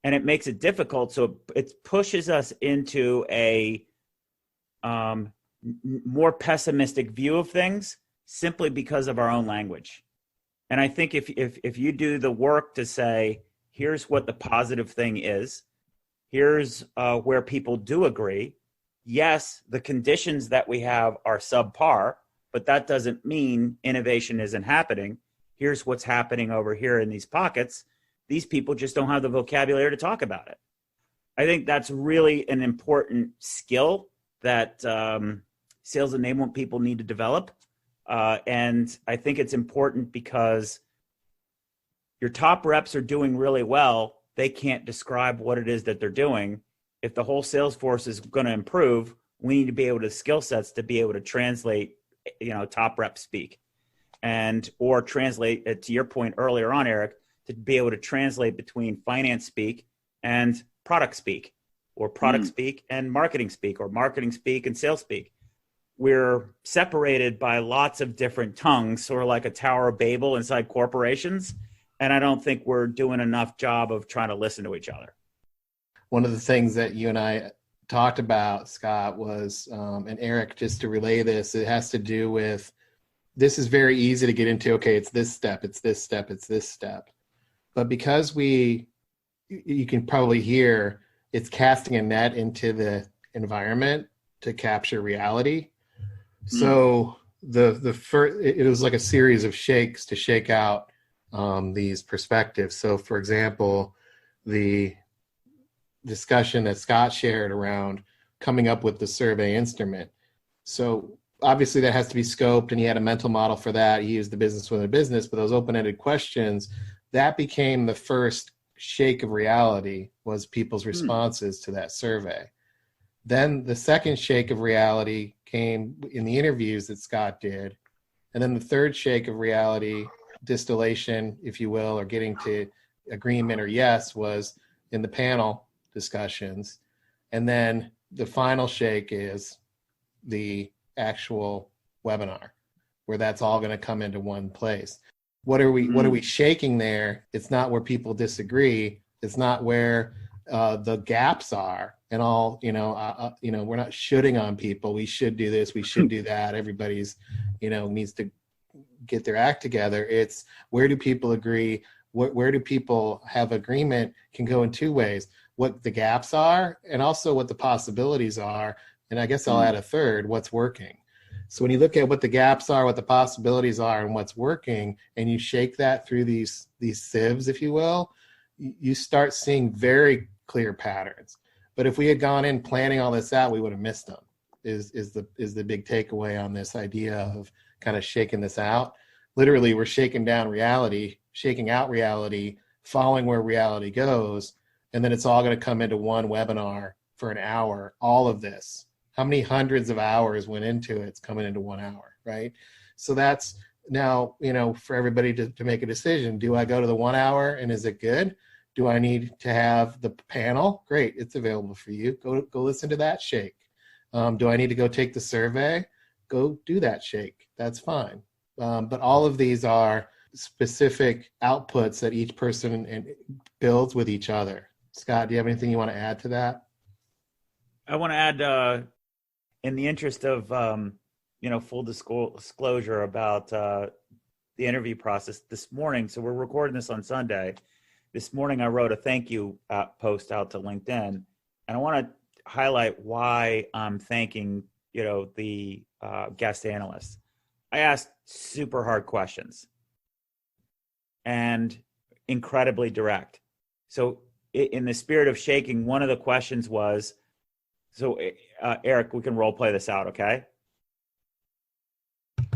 and it makes it difficult. So it pushes us into a more pessimistic view of things, simply because of our own language. And I think if you do the work to say, here's what the positive thing is, here's where people do agree. Yes, the conditions that we have are subpar, but that doesn't mean innovation isn't happening. Here's what's happening over here in these pockets. These people just don't have the vocabulary to talk about it. I think that's really an important skill that sales enablement people need to develop. And I think it's important because your top reps are doing really well. They can't describe what it is that they're doing. If the whole sales force is going to improve, we need to be able to skill sets to be able to translate, top rep speak, or translate, to your point earlier on, Eric, to be able to translate between finance speak and product speak, or product speak and marketing speak, or marketing speak and sales speak. We're separated by lots of different tongues, sort of like a Tower of Babel inside corporations. And I don't think we're doing enough job of trying to listen to each other. One of the things that you and I talked about, Scott, was, and Eric, just to relay this, it has to do with, this is very easy to get into, okay, it's this step, it's this step, it's this step. But because you can probably hear, it's casting a net into the environment to capture reality. So the first, it was like a series of shakes to shake out these perspectives. So for example, the discussion that Scott shared around coming up with the survey instrument. So obviously that has to be scoped, and he had a mental model for that. He used the business within a business, but those open-ended questions, that became the first shake of reality, was people's responses to that survey. Then the second shake of reality came in the interviews that Scott did. And then the third shake of reality, distillation, if you will, or getting to agreement or yes, was in the panel discussions. And then the final shake is the actual webinar, where that's all going to come into one place. What are we shaking there? It's not where people disagree. It's not where the gaps are and all, we're not shooting on people. We should do this. We should do that. Everybody's, needs to get their act together. It's, where do people agree? Where do people have agreement? Can go in two ways: what the gaps are, and also what the possibilities are. And I guess I'll add a third: what's working. So when you look at what the gaps are, what the possibilities are, and what's working, and you shake that through these sieves, if you will, you start seeing very clear patterns. But if we had gone in planning all this out, we would have missed them. Is the big takeaway on this idea of kind of shaking this out. Literally, we're shaking out reality, following where reality goes, and then it's all going to come into one webinar for an hour. All of this, how many hundreds of hours went into it? It's coming into 1 hour, right? So that's now, for everybody to make a decision. Do I go to the 1 hour, and is it good? Do I need to have the panel? Great, it's available for you. Go listen to that shake. Do I need to go take the survey? Go do that shake. That's fine. But all of these are specific outputs that each person builds with each other. Scott, do you have anything you want to add to that? I want to add, in the interest of, full disclosure about the interview process this morning. So we're recording this on Sunday. This morning, I wrote a thank you post out to LinkedIn, and I want to highlight why I'm thanking, the guest analysts. I asked super hard questions and incredibly direct. So in the spirit of shaking, one of the questions was, so Eric, we can role play this out, okay?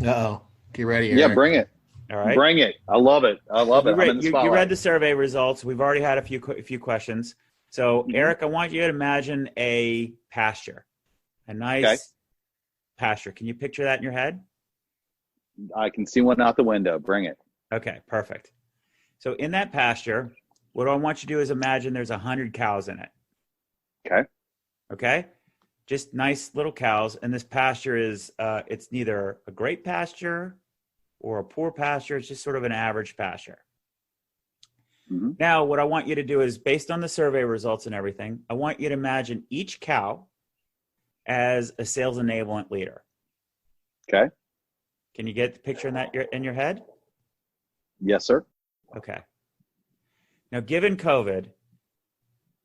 Uh-oh. Get ready, Eric. Yeah, bring it. All right. Bring it. I love it. I'm in the You spotlight. read the survey results. We've already had a few questions. So, Eric, I want you to imagine a pasture, a nice pasture. Can you picture that in your head? I can see one out the window. Bring it. Okay, perfect. So in that pasture, what I want you to do is imagine there's 100 cows in it. Okay? Just nice little cows. And this pasture is, it's neither a great pasture or a poor pasture. It's just sort of an average pasture. Now, what I want you to do is, based on the survey results and everything, I want you to imagine each cow as a sales enablement leader. Okay. Can you get the picture in your head? Yes, sir. Okay. Now, given COVID,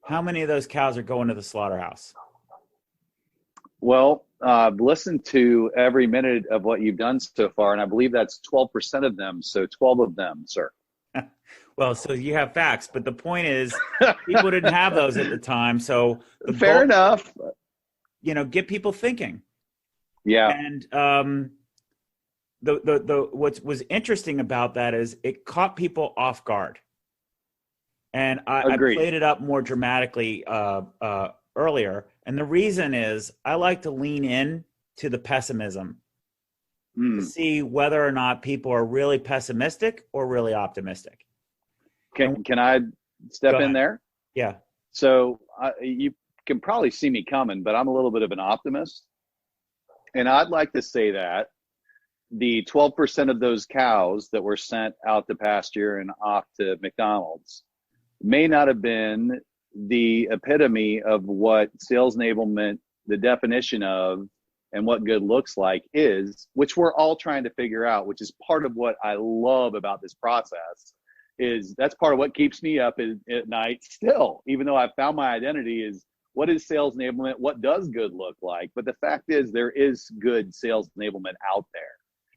how many of those cows are going to the slaughterhouse? Well, I've listened to every minute of what you've done so far, and I believe that's 12% of them. So 12 of them, sir. Well, so you have facts, but the point is people didn't have those at the time. So Fair enough. Get people thinking. Yeah. And what was interesting about that is it caught people off guard. And I Agreed. played it up more dramatically earlier. And the reason is I like to lean in to the pessimism to see whether or not people are really pessimistic or really optimistic. Can I step in there? Yeah. So you can probably see me coming, but I'm a little bit of an optimist. And I'd like to say that the 12% of those cows that were sent out to pasture and off to McDonald's may not have been the epitome of what sales enablement, the definition of, and what good looks like is, which we're all trying to figure out, which is part of what I love about this process. Is that's part of what keeps me up at night still, even though I've found my identity is what is sales enablement? What does good look like? But the fact is there is good sales enablement out there.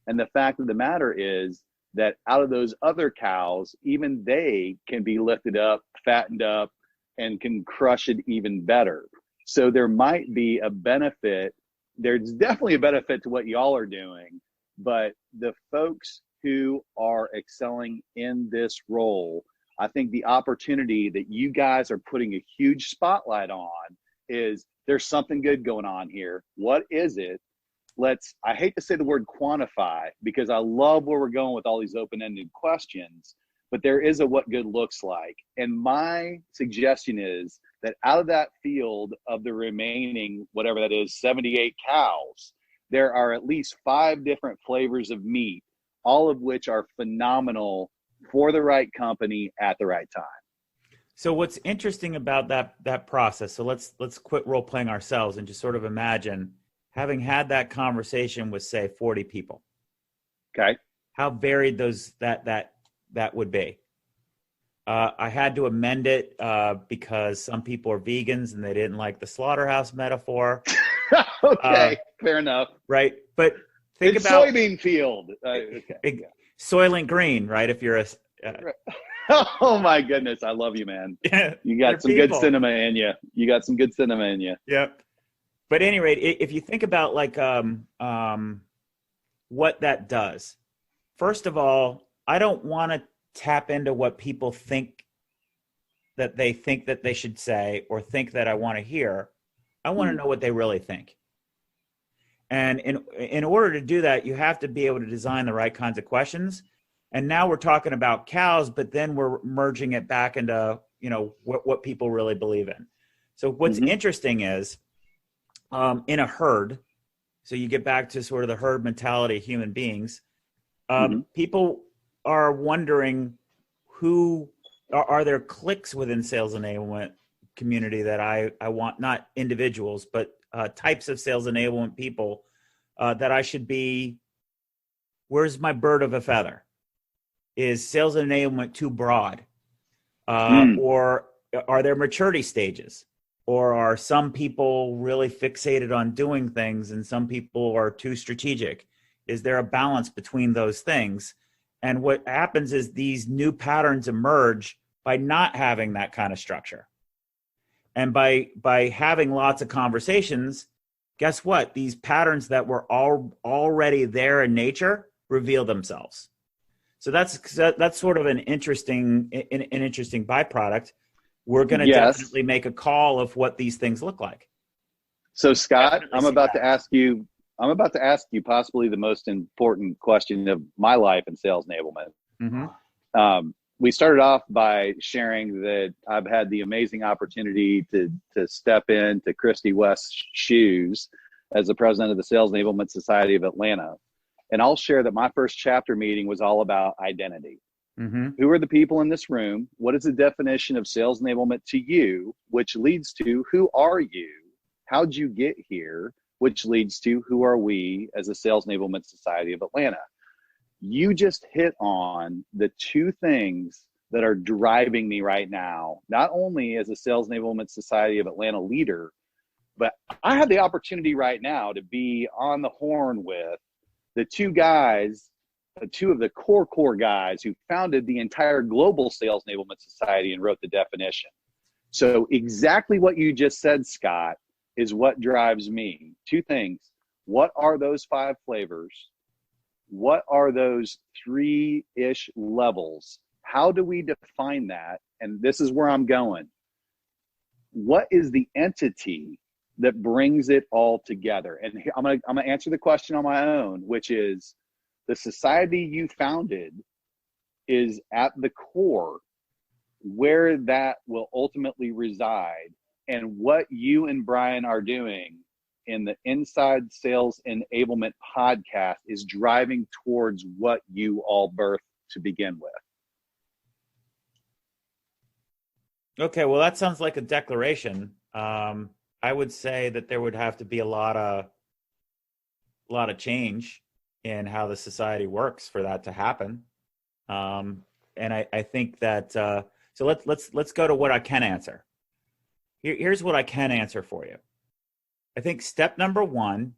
And the fact of the matter is that out of those other cows, even they can be lifted up, fattened up, and can crush it even better. So there might be a benefit. There's definitely a benefit to what y'all are doing, but the folks who are excelling in this role, I think the opportunity that you guys are putting a huge spotlight on is there's something good going on here. What is it? I hate to say the word quantify because I love where we're going with all these open-ended questions, but there is a what good looks like. And my suggestion is that out of that field of the remaining, whatever that is, 78 cows, there are at least 5 different flavors of meat, all of which are phenomenal for the right company at the right time. So what's interesting about that process, so let's quit role playing ourselves and just sort of imagine having had that conversation with, say, 40 people. Okay. How varied that would be. I had to amend it because some people are vegans and they didn't like the slaughterhouse metaphor. Okay, fair enough. Right, but think it's about soybean field. Okay. Soylent Green, right? If you're a oh my goodness, I love you, man. You got some people. Good cinema in you. You got some good cinema in you. Yep. But at any rate, if you think about like what that does, first of all, I don't want to tap into what people think that they should say or think that I want to hear. I want to know what they really think. And in order to do that, you have to be able to design the right kinds of questions. And now we're talking about cows, but then we're merging it back into, what people really believe in. So what's interesting is in a herd, so you get back to sort of the herd mentality of human beings, people are wondering who are there cliques within sales enablement community that I want, not individuals, but types of sales enablement people that I should be, where's my bird of a feather? Is sales enablement too broad? Or are there maturity stages? Or are some people really fixated on doing things and some people are too strategic? Is there a balance between those things? And what happens is these new patterns emerge by not having that kind of structure. And by having lots of conversations, guess what? These patterns that were already there in nature reveal themselves. So that's sort of an interesting byproduct. We're going to definitely make a call of what these things look like. So Scott, I'm about to ask you possibly the most important question of my life in sales enablement. We started off by sharing that I've had the amazing opportunity to step into Christy West's shoes as the president of the Sales Enablement Society of Atlanta. And I'll share that my first chapter meeting was all about identity. Who are the people in this room? What is the definition of sales enablement to you? Which leads to who are you? How'd you get here? Which leads to who are we as a Sales Enablement Society of Atlanta? You just hit on the 2 things that are driving me right now, not only as a Sales Enablement Society of Atlanta leader, but I have the opportunity right now to be on the horn with the 2 guys, 2 of the core guys who founded the entire global Sales Enablement Society and wrote the definition. So exactly what you just said, Scott, is what drives me. 2 things. What are those 5 flavors? What are those 3-ish levels? How do we define that? And this is where I'm going. What is the entity that brings it all together? And I'm gonna answer the question on my own, which is the society you founded is at the core where that will ultimately reside, and what you and Brian are doing in the Inside Sales Enablement podcast is driving towards what you all birthed to begin with. Okay, well, that sounds like a declaration. I would say that there would have to be a lot of change in how the society works for that to happen. And I think that so let's go to what I can answer. Here's what I can answer for you. I think step number 1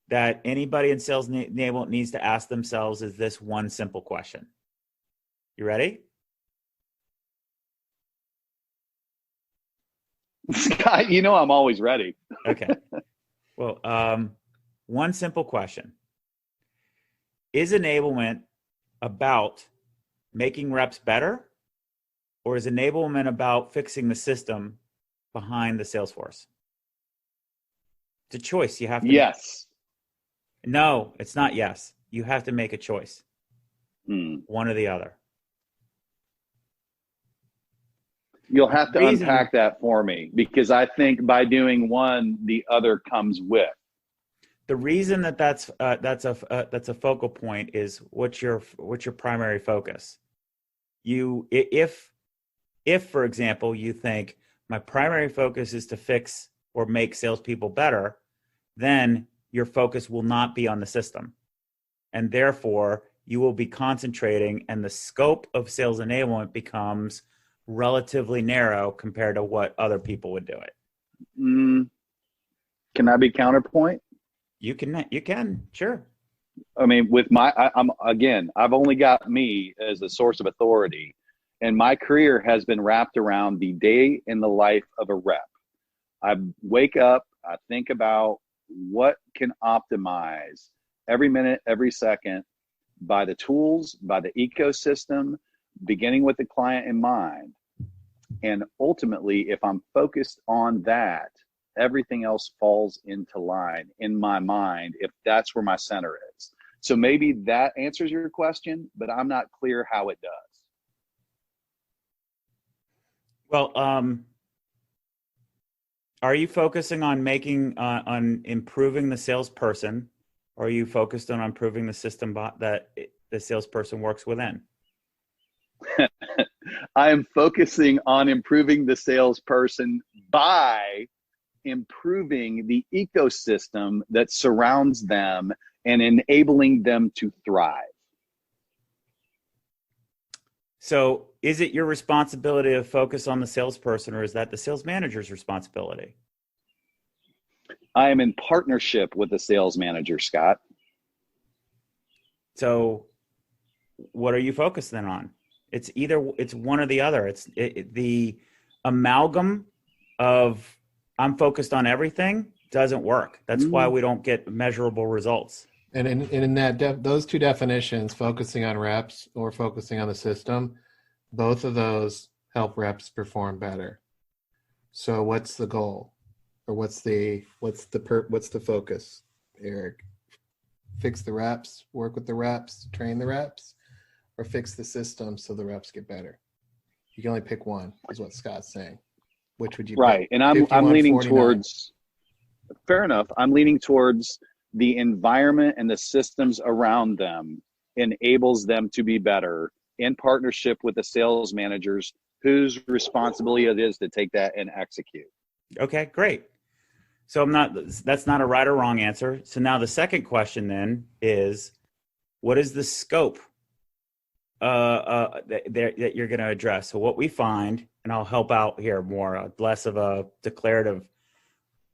that anybody in Sales Enablement needs to ask themselves is this one simple question. You ready? Scott, you know I'm always ready. Okay. Well, one simple question. Is enablement about making reps better, or is enablement about fixing the system behind the sales force? It's a choice you have to Yes. make. No, it's not yes. You have to make a choice. One or the other. You'll have to unpack that for me, because I think by doing one, the other comes with. The reason that's a focal point is what's your primary focus. If for example you think my primary focus is to fix or make salespeople better, then your focus will not be on the system, and therefore you will be concentrating, and the scope of sales enablement becomes relatively narrow compared to what other people would do it. Can I be counterpoint? You can, sure. I mean, with I've only got me as a source of authority, and my career has been wrapped around the day in the life of a rep. I wake up, I think about what can optimize every minute, every second by the tools, by the ecosystem, beginning with the client in mind. And ultimately, if I'm focused on that, everything else falls into line in my mind, if that's where my center is. So maybe that answers your question, but I'm not clear how it does. Well, are you focusing on on improving the salesperson, or are you focused on improving the system that the salesperson works within? I am focusing on improving the salesperson by improving the ecosystem that surrounds them and enabling them to thrive. So is it your responsibility to focus on the salesperson, or is that the sales manager's responsibility? I am in partnership with the sales manager, Scott. So what are you focusing on? It's one or the other. It's the amalgam of I'm focused on everything doesn't work. That's why we don't get measurable results. And in that those two definitions, focusing on reps or focusing on the system, both of those help reps perform better. So what's the goal, or what's the focus, Eric? Fix the reps, work with the reps, train the reps, or fix the system so the reps get better? You can only pick one, is what Scott's saying. Which would you pick? And I'm leaning towards, fair enough, I'm leaning towards the environment and the systems around them enables them to be better in partnership with the sales managers whose responsibility it is to take that and execute. Okay, great. So that's not a right or wrong answer. So now the second question then is, what is the scope that you're going to address? So what we find, and I'll help out here more, less of a declarative.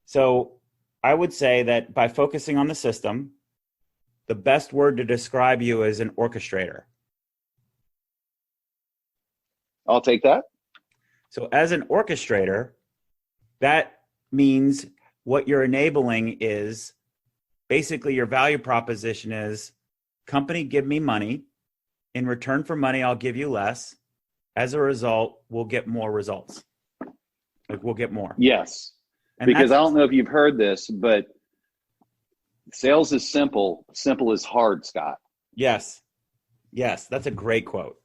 So I would say that by focusing on the system, the best word to describe you is an orchestrator. I'll take that. So as an orchestrator, that means what you're enabling is basically your value proposition is, company, give me money. In return for money, I'll give you less. As a result, we'll get more results. Like, we'll get more. Yes. And Because I don't know if you've heard this, but sales is simple. Simple is hard, Scott. Yes. Yes. That's a great quote.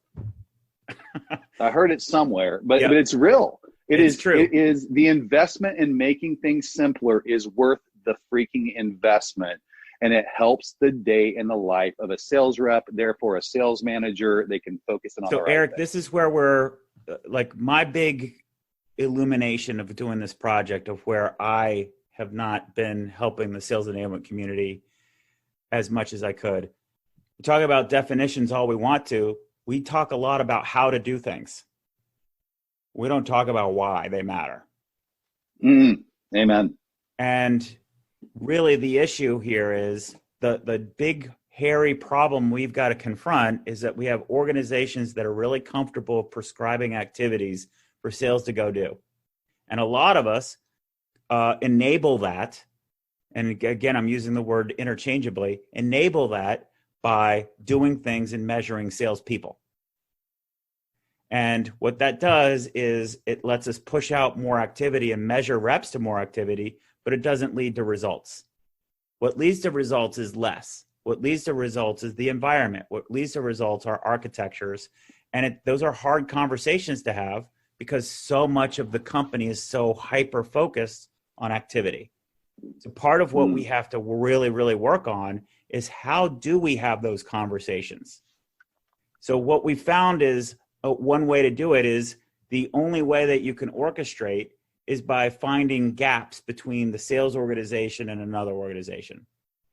I heard it somewhere, but Yeah. but it's real. It's true. It is the investment in making things simpler is worth the freaking investment. And it helps the day in the life of a sales rep, therefore a sales manager. They can focus on So the right Eric, thing. this is where we're like, my big illumination of doing this project, of where I have not been helping the sales enablement community as much as I could. We talk about definitions all we want to. We talk a lot about how to do things. We don't talk about why they matter. Amen. And really the issue here is the big hairy problem we've got to confront is that we have organizations that are really comfortable prescribing activities for sales to go do. And a lot of us enable that. And again, I'm using the word interchangeably, enable that by doing things and measuring salespeople. And what that does is it lets us push out more activity and measure reps to more activity, but it doesn't lead to results. What leads to results is less. What leads to results is the environment. What leads to results are architectures. And those are hard conversations to have because so much of the company is so hyper-focused on activity. So part of what we have to really, really work on is, how do we have those conversations? So what we found is, one way to do it is, the only way that you can orchestrate is by finding gaps between the sales organization and another organization.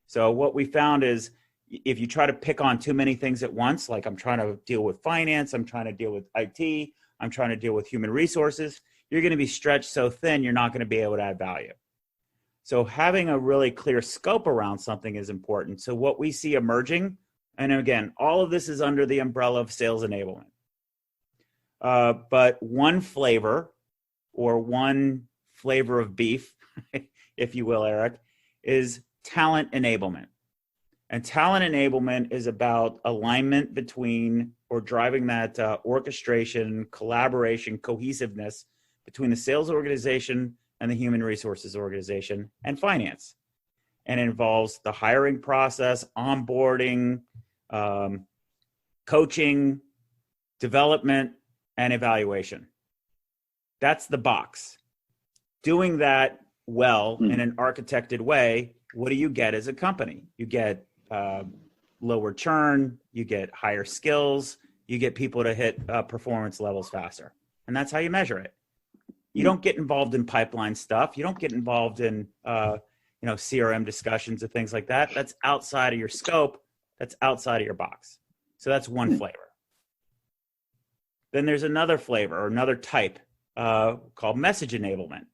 So what we found is, if you try to pick on too many things at once, like I'm trying to deal with finance, I'm trying to deal with IT, I'm trying to deal with human resources, you're going to be stretched so thin, you're not going to be able to add value. So having a really clear scope around something is important. So what we see emerging, and again, all of this is under the umbrella of sales enablement. But one flavor of beef, if you will, Eric, is talent enablement. And talent enablement is about alignment between, or driving that orchestration, collaboration, cohesiveness between the sales organization and the human resources organization and finance. And it involves the hiring process, onboarding, coaching, development, and evaluation. That's the box. Doing that well in an architected way, what do you get as a company? You get lower churn, you get higher skills, you get people to hit performance levels faster. And that's how you measure it. You don't get involved in pipeline stuff. You don't get involved in CRM discussions and things like that. That's outside of your scope. That's outside of your box. So that's one flavor. Then there's another flavor, or another type, called message enablement.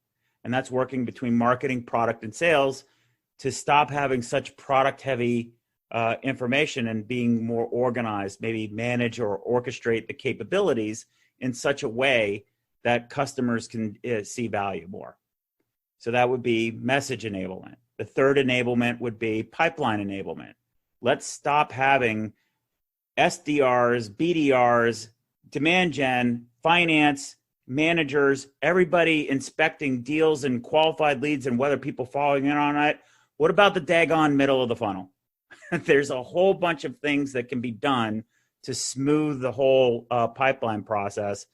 And that's working between marketing, product, and sales to stop having such product-heavy information and being more organized, maybe manage or orchestrate the capabilities in such a way that customers can see value more. So that would be message enablement. The third enablement would be pipeline enablement. Let's stop having SDRs, BDRs, demand gen, finance, managers, everybody inspecting deals and qualified leads and whether people following in on it. What about the daggone middle of the funnel? There's a whole bunch of things that can be done to smooth the whole pipeline process,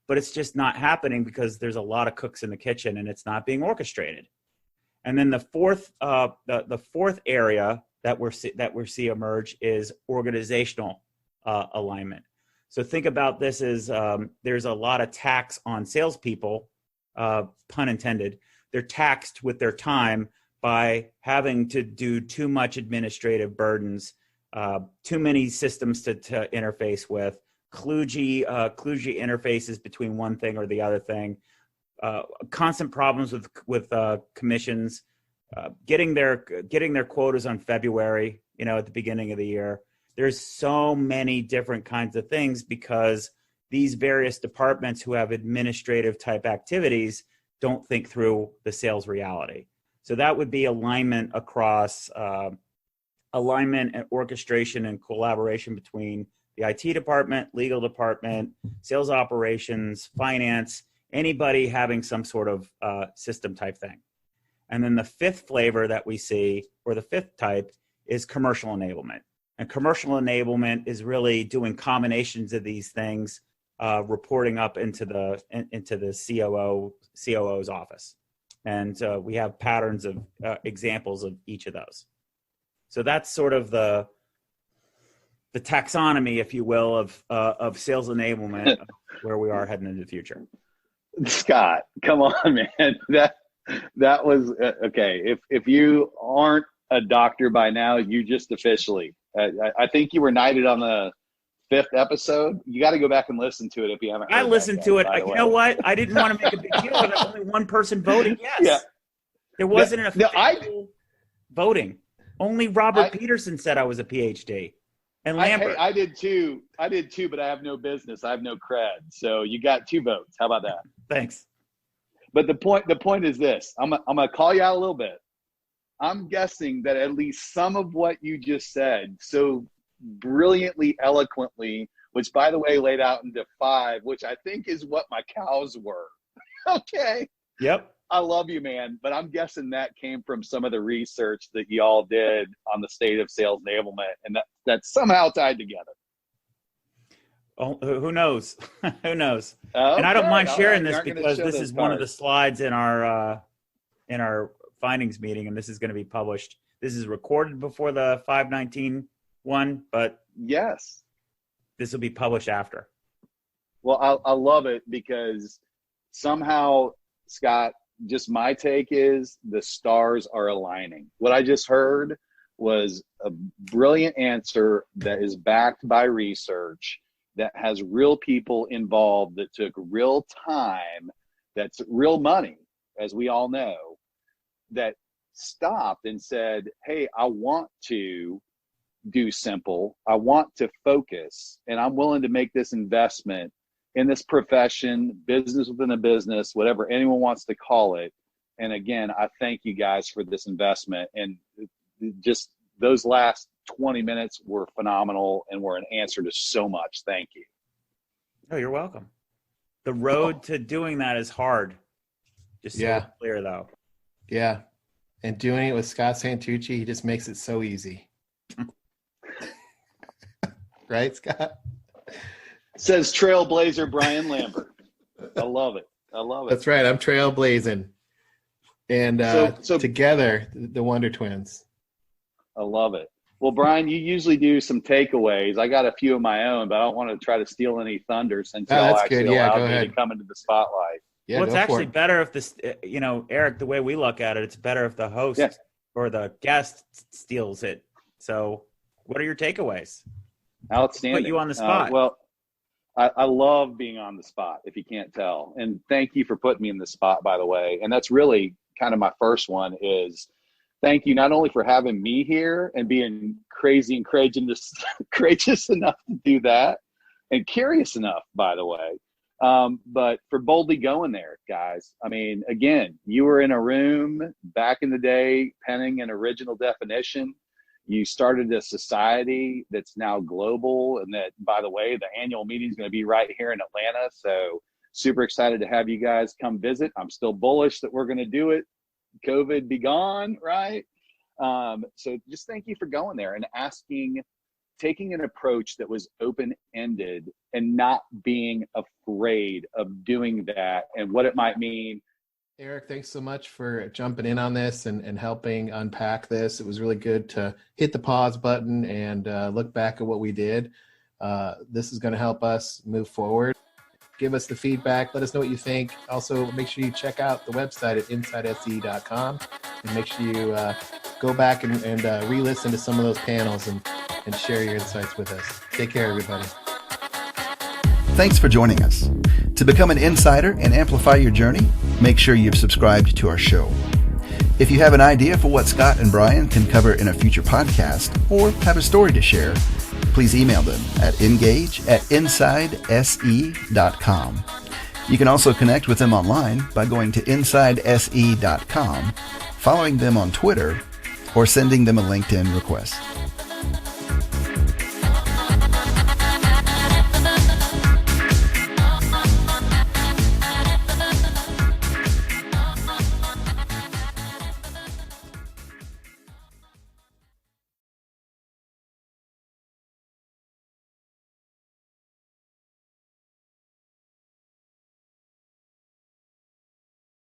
but it's just not happening because there's a lot of cooks in the kitchen and it's not being orchestrated. And then the fourth area that we see emerge is organizational alignment. So think about this as there's a lot of tax on salespeople, pun intended. They're taxed with their time by having to do too much administrative burdens, too many systems to interface with, kludgy interfaces between one thing or the other thing, constant problems with commissions, getting their quotas on February, at the beginning of the year. There's so many different kinds of things because these various departments who have administrative type activities don't think through the sales reality. So that would be alignment across alignment and orchestration and collaboration between the IT department, legal department, sales operations, finance, anybody having some sort of system type thing. And then the fifth flavor that we see, or the fifth type, is commercial enablement. And commercial enablement is really doing combinations of these things, reporting up into the COO's office. And we have patterns of examples of each of those. So that's sort of the taxonomy, if you will, of sales enablement, where we are heading into the future. Scott, come on, man. That was okay. If you aren't a doctor by now, you just officially. I think you were knighted on the 5th episode. You got to go back and listen to it if you haven't. I listened to it. You know what? I didn't want to make a big deal of it. Only one person voted yes. Yeah. There wasn't an official voting. Only Robert Peterson said I was a PhD. And Lambert. I did too, but I have no business. I have no cred. So you got 2 votes. How about that? Thanks. But the point is this. I'm gonna call you out a little bit. I'm guessing that at least some of what you just said so brilliantly, eloquently, which by the way laid out into 5, which I think is what my cows were. Okay. Yep. I love you, man. But I'm guessing that came from some of the research that y'all did on the state of sales enablement, and that's somehow tied together. Oh, who knows? Who knows? Okay. And I don't mind sharing this because this is one of the slides in our findings meeting, and this is going to be published. This is recorded before the 519 one, but yes, this will be published after. Well, I love it because somehow, Scott, just my take is the stars are aligning. What I just heard was a brilliant answer that is backed by research, that has real people involved, that took real time, that's real money, as we all know, that stopped and said, hey, I want to do simple. I want to focus, and I'm willing to make this investment in this profession, business within a business, whatever anyone wants to call it. And again, I thank you guys for this investment. And just those last 20 minutes were phenomenal and were an answer to so much. Thank you. Oh, you're welcome. The road to doing that is hard. Just so clear, though. Yeah. And doing it with Scott Santucci, he just makes it so easy. Right, Scott? Says Trailblazer Brian Lambert. I love it. I love it. That's right. I'm trailblazing. And so together, the Wonder Twins. I love it. Well, Brian, you usually do some takeaways. I got a few of my own, but I don't want to try to steal any thunder since y'all actually allowed me to come into the spotlight. Yeah, well, it's actually better if this, Eric, the way we look at it, it's better if the host or the guest steals it. So what are your takeaways? Outstanding. Put you on the spot. Well, I love being on the spot, if you can't tell. And thank you for putting me in the spot, by the way. And that's really kind of my first one is thank you not only for having me here and being crazy and courageous enough to do that, and curious enough, by the way, but for boldly going there, guys. I mean, again, you were in a room back in the day penning an original definition. You started a society that's now global, and that, by the way, the annual meeting is going to be right here in Atlanta. So super excited to have you guys come visit. I'm still bullish that we're going to do it. COVID be gone, right? So just thank you for going there and taking an approach that was open-ended and not being afraid of doing that and what it might mean. Eric, thanks so much for jumping in on this and helping unpack this. It was really good to hit the pause button and look back at what we did. This is going to help us move forward. Give us the feedback. Let us know what you think. Also, make sure you check out the website at insidese.com and make sure you go back and re-listen to some of those panels and share your insights with us. Take care, everybody. Thanks for joining us. To become an insider and amplify your journey, make sure you've subscribed to our show. If you have an idea for what Scott and Brian can cover in a future podcast or have a story to share, please email them at engage@insidese.com. You can also connect with them online by going to insidese.com following them on Twitter, or sending them a LinkedIn request.